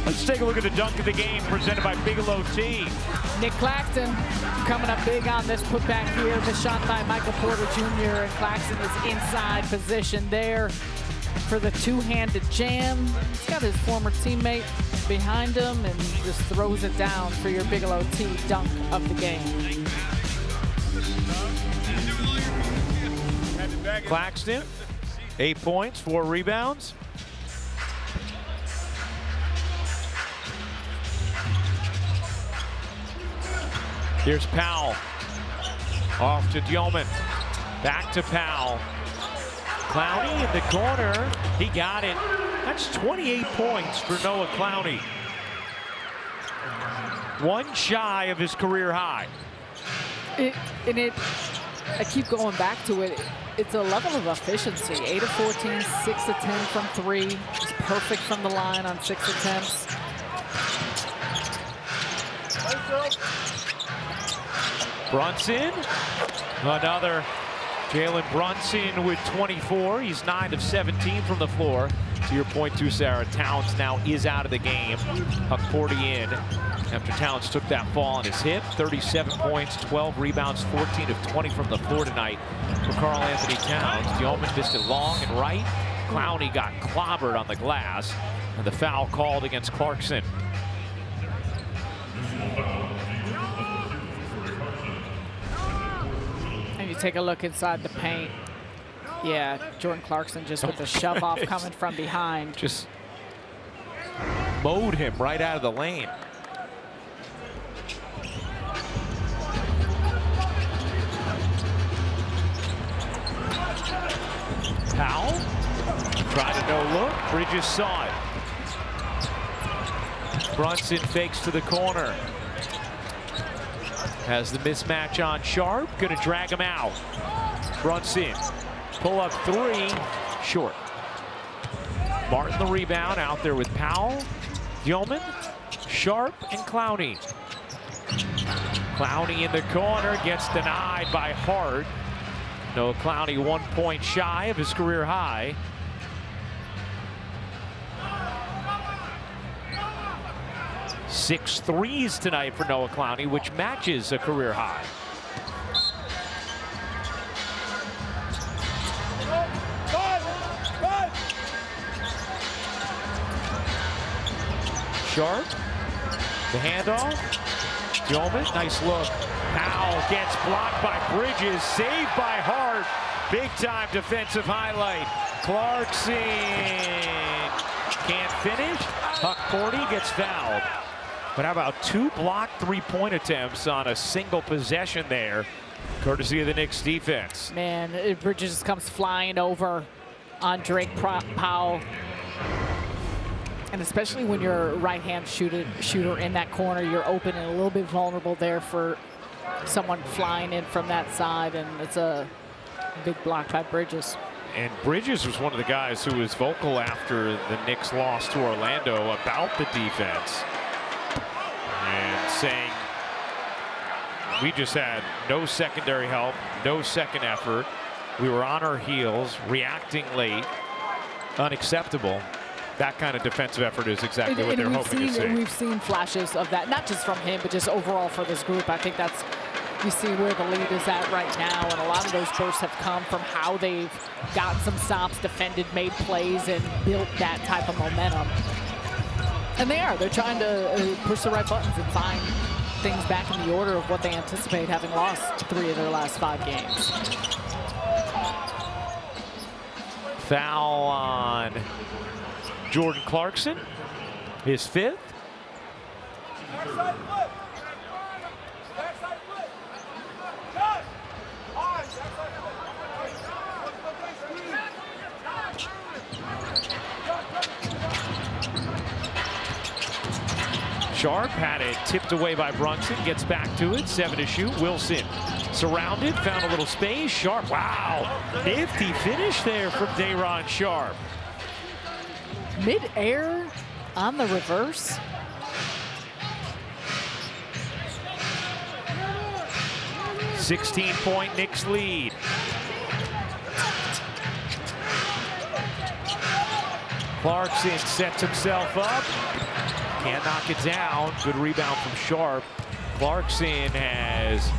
Let's take a look at the dunk of the game presented by Bigelow Tea. Nick Claxton coming up big on this putback here. The shot by Michael Porter Jr. and Claxton is inside position there for the two-handed jam. He's got his former teammate behind him and just throws it down for your Bigelow Tea dunk of the game. Claxton, 8 points, 4 rebounds. Here's Powell. Off to Dillman. Back to Powell. Clowney in the corner. He got it. That's 28 points for Noah Clowney. One shy of his career high. I keep going back to it. It's a level of efficiency. 8 of 14, 6 of 10 from 3. He's perfect from the line on 6 attempts. Brunson, another Jalen Brunson with 24. He's 9 of 17 from the floor. To your point too, Sarah, Towns now is out of the game. Huck 40 in after Towns took that fall on his hip. 37 points, 12 rebounds, 14 of 20 from the floor tonight for Karl Anthony Towns. Dillman missed it long and right. Clowney got clobbered on the glass, and the foul called against Clarkson. And you take a look inside the paint. Yeah, Jordan Clarkson just with the shove off coming from behind. Just mowed him right out of the lane. Powell tried a no look. Bridges saw it. Brunson fakes to the corner. Has the mismatch on Sharp. Gonna drag him out. Brunson. Pull up three. Short. Martin the rebound out there with Powell, Yeoman, Sharp, and Clowney. Clowney in the corner gets denied by Hart. Noah Clowney 1 point shy of his career high. Six threes tonight for Noah Clowney, which matches a career high. Sharp, the handoff, Yeoman, nice look. Powell gets blocked by Bridges, saved by Hart. Big time defensive highlight. Clarkson can't finish. Huck Cordy gets fouled. But how about 2 blocked 3-point attempts on a single possession there, courtesy of the Knicks defense. Man, Bridges comes flying over on Drake Powell. And especially when you're a right-hand shooter in that corner, you're open and a little bit vulnerable there for someone flying in from that side, and it's a big block by Bridges. And Bridges was one of the guys who was vocal after the Knicks lost to Orlando about the defense. And saying, we just had no secondary help, no second effort. We were on our heels, reacting late, unacceptable. That kind of defensive effort is exactly what they're hoping to see. We've seen flashes of that, not just from him, but just overall for this group. I think that's, you see where the lead is at right now, and a lot of those bursts have come from how they've gotten some stops, defended, made plays, and built that type of momentum. And they're trying to push the right buttons and find things back in the order of what they anticipate, having lost 3 of their last 5 games. Foul on Jordan Clarkson, his 5th. Sharp had it tipped away by Brunson, gets back to it, 7 to shoot. Wilson surrounded, found a little space. Sharp, wow, nifty finish there from Day'Ron Sharp. Mid-air on the reverse. $16-point Knicks lead. Clarkson sets himself up. Can't knock it down. Good rebound from Sharp. Clarkson has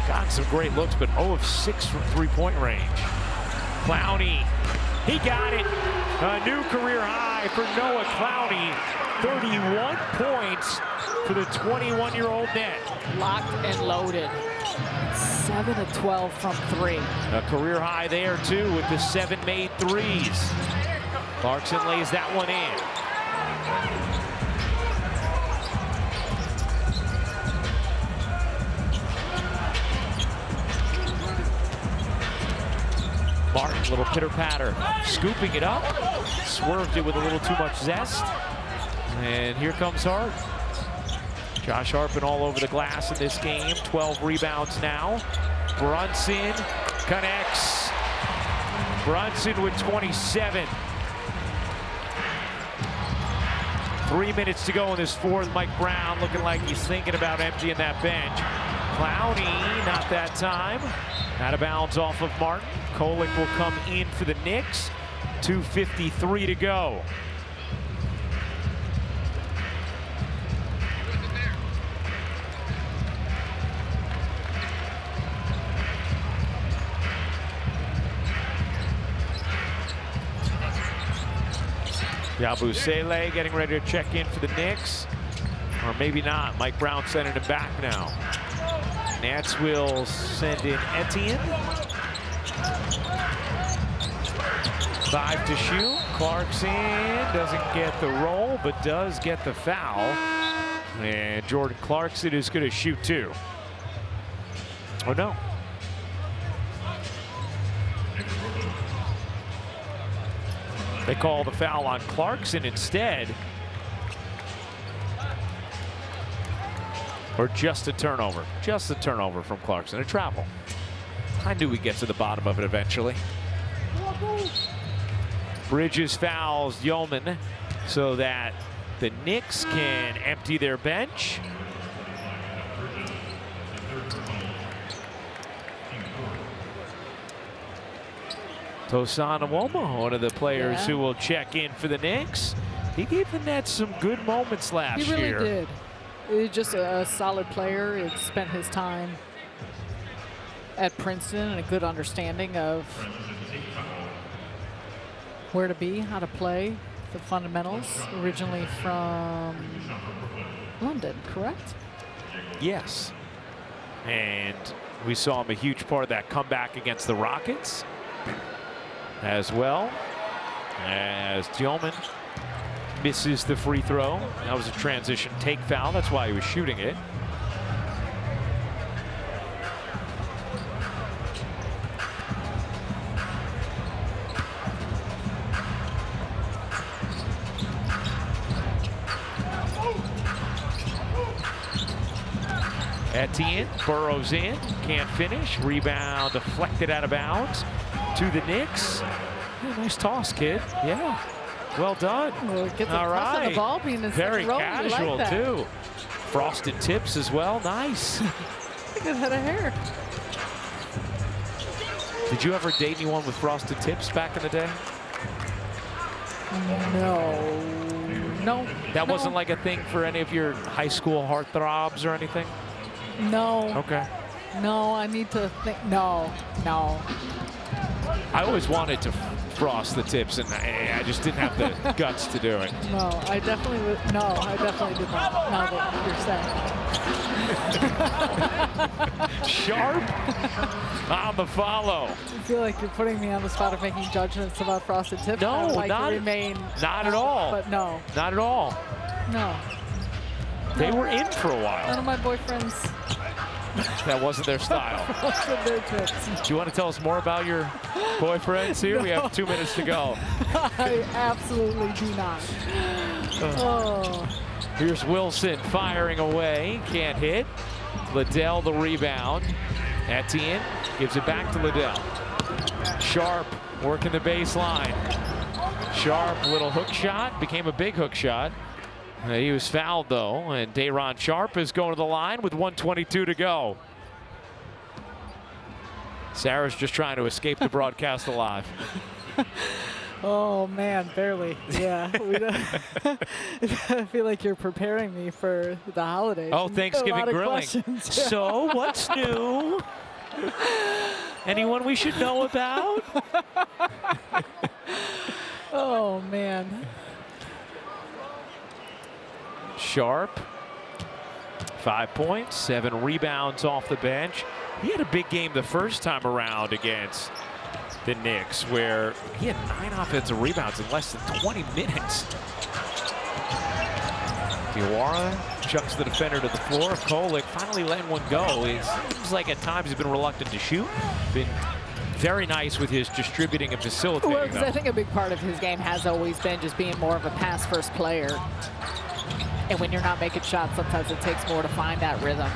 gotten some great looks, but 0 of 6 from 3-point range. Clowney, he got it. A new career high for Noah Clowney. 31 points for the 21-year-old net. Locked and loaded. 7 of 12 from 3. A career high there, too, with the 7 made threes. Clarkson lays that one in. Martin, little pitter-patter, scooping it up, swerved it with a little too much zest, and here comes Hart. Josh Harpin all over the glass in this game, 12 rebounds now. Brunson connects. Brunson with 27. 3 minutes to go in this 4th. Mike Brown looking like he's thinking about emptying that bench. Clowney, not that time. Out of bounds off of Martin. Kolek will come in for the Knicks. 2:53 to go. Yabusele getting ready to check in for the Knicks. Or maybe not. Mike Brown sending him back now. Nats will send in Etienne. 5 to shoot. Clarkson doesn't get the roll, but does get the foul. And Jordan Clarkson is going to shoot 2. Oh, no. They call the foul on Clarkson instead. Or just a turnover. Just a turnover from Clarkson. A travel. I knew we'd get to the bottom of it eventually. Bridges fouls Yeoman so that the Knicks can empty their bench. Tosan Nwoma, one of the players who will check in for the Knicks. He gave the Nets some good moments last year. He really did. He's just a solid player. He spent his time at Princeton and a good understanding of where to be, how to play, the fundamentals. Originally from London, correct? Yes. And we saw him a huge part of that comeback against the Rockets, as well as Yeoman misses the free throw. That was a transition take foul. That's why he was shooting it. Etienne burrows in, can't finish. Rebound deflected out of bounds to the Knicks. Yeah, nice toss, kid. Yeah, well done. Well, get the all right. The ball being in very row, casual like too. Frosted tips as well. Nice. Good head of hair. Did you ever date anyone with frosted tips back in the day? No. That wasn't like a thing for any of your high school heartthrobs or anything? No. Okay. No, I need to think. No. I always wanted to frost the tips, and I just didn't have the guts to do it. No, I definitely would. No, I definitely did not. Now that you're saying. Sharp on the follow. I feel like you're putting me on the spot of making judgments about frosted tips. No, like not at all. But no. Not at all. No. They were in for a None while. of my boyfriends. That wasn't their style. Frosted their tips. Do you want to tell us more about your boyfriends here? No. We have 2 minutes to go. I absolutely do not. Oh. Here's Wilson firing away. Can't hit. Liddell the rebound. Etienne gives it back to Liddell. Sharp working the baseline. Sharp little hook shot. Became a big hook shot. He was fouled though, and Day'Ron Sharp is going to the line with 1:22 to go. Sarah's just trying to escape the broadcast alive. Oh man, barely. Yeah. I feel like you're preparing me for the holidays. Oh, Thanksgiving grilling. So what's new? Anyone we should know about? Oh man. Sharp, 5 points, 7 rebounds off the bench. He had a big game the first time around against the Knicks, where he had 9 offensive rebounds in less than 20 minutes. Diawara chucks the defender to the floor. Kolek finally letting one go. It seems like at times he's been reluctant to shoot. Been very nice with his distributing and facilitating. Well, because I think a big part of his game has always been just being more of a pass-first player. And when you're not making shots, sometimes it takes more to find that rhythm.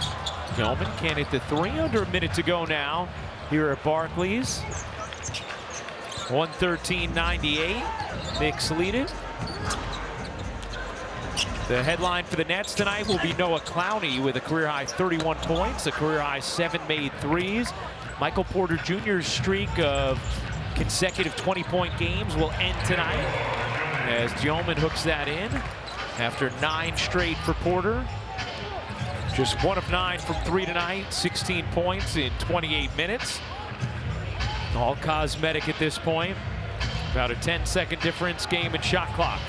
Yeoman can't hit the 3. Under a minute to go now here at Barclays. 113-98. Knicks lead it. The headline for the Nets tonight will be Noah Clowney with a career-high 31 points, a career-high 7 made threes. Michael Porter Jr.'s streak of consecutive 20-point games will end tonight as Yeoman hooks that in. After 9 straight for Porter. Just 1 of 9 from 3 tonight, 16 points in 28 minutes. All cosmetic at this point. About a 10-second difference, game and shot clock.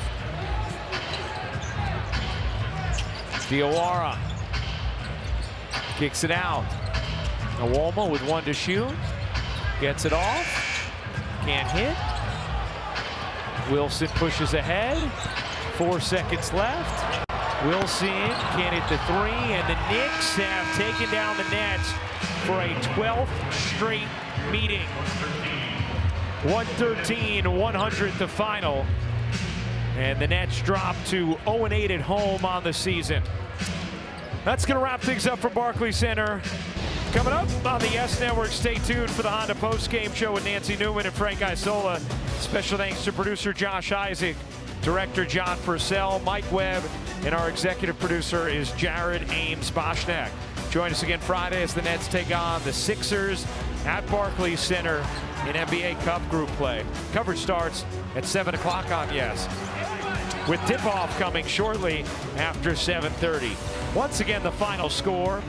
Diawara kicks it out. Nwoma with 1 to shoot. Gets it off. Can't hit. Wilson pushes ahead. 4 seconds left. Wilson can't hit the 3, and the Knicks have taken down the Nets for a 12th straight meeting. 113-100 the final. And the Nets drop to 0-8 at home on the season. That's going to wrap things up for Barclays Center. Coming up on the Yes Network, stay tuned for the Honda Postgame Show with Nancy Newman and Frank Isola. Special thanks to producer Josh Isaac, director John Purcell, Mike Webb, and our executive producer is Jared Ames Boschnack. Join us again Friday as the Nets take on the Sixers at Barclays Center in NBA Cup group play. Coverage starts at 7 o'clock on Yes, with tip-off coming shortly after 7:30. Once again, the final score,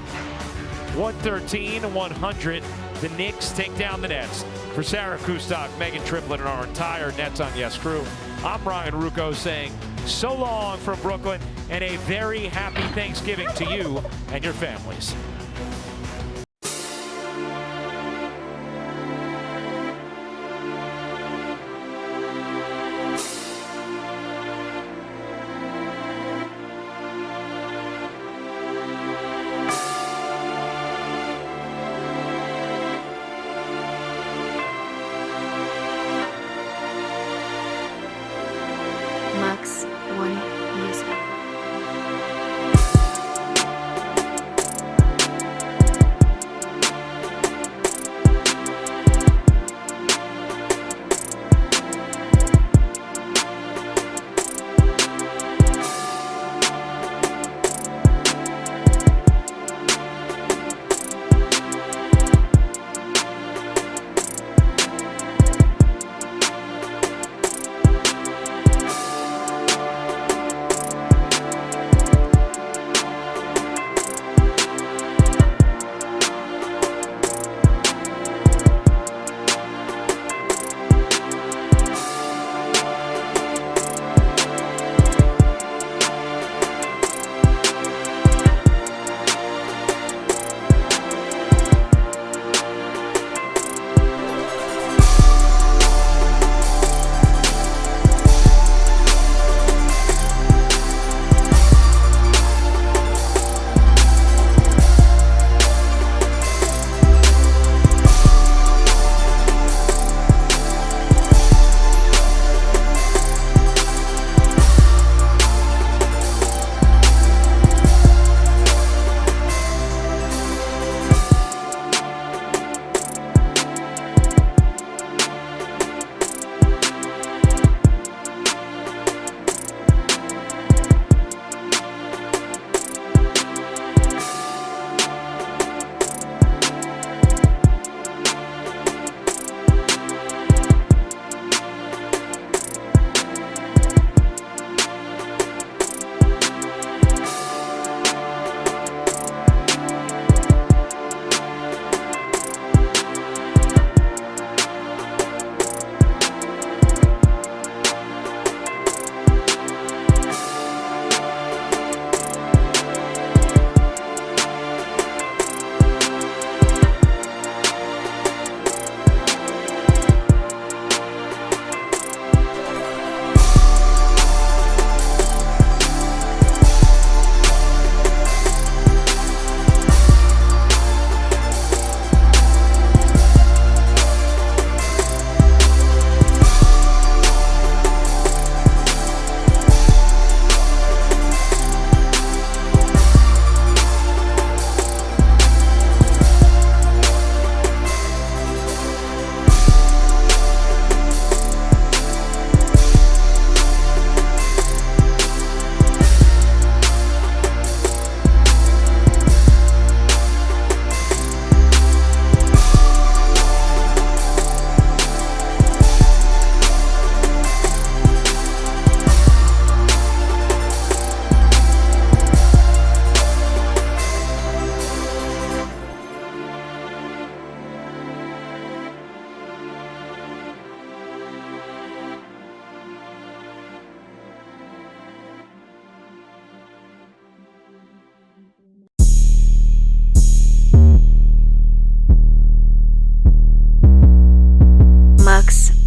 113-100. The Knicks take down the Nets. For Sarah Kustok, Megan Triplett, and our entire Nets on Yes crew, I'm Ryan Rucco saying so long from Brooklyn and a very happy Thanksgiving to you and your families. Max One Music.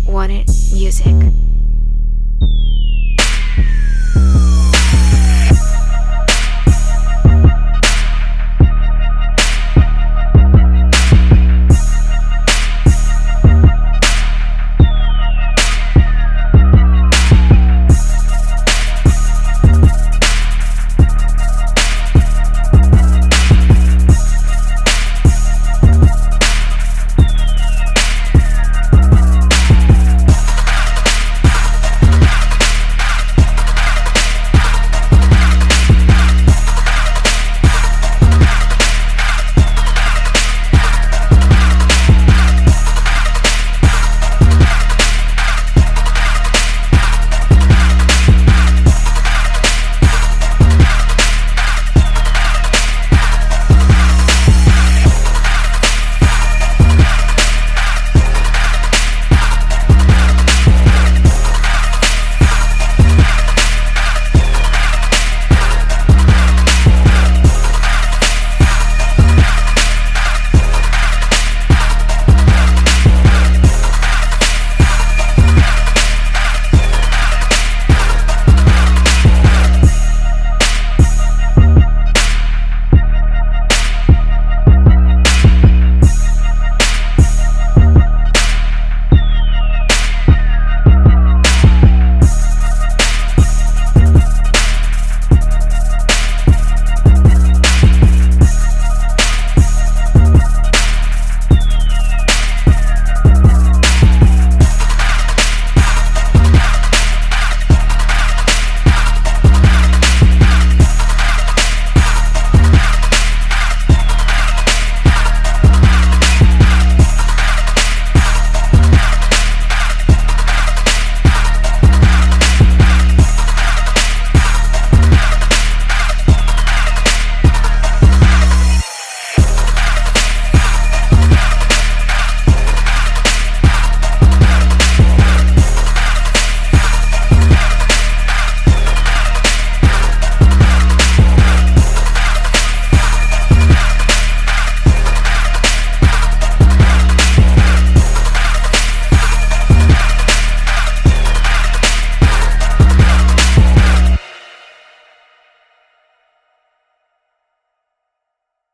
Wanted Music.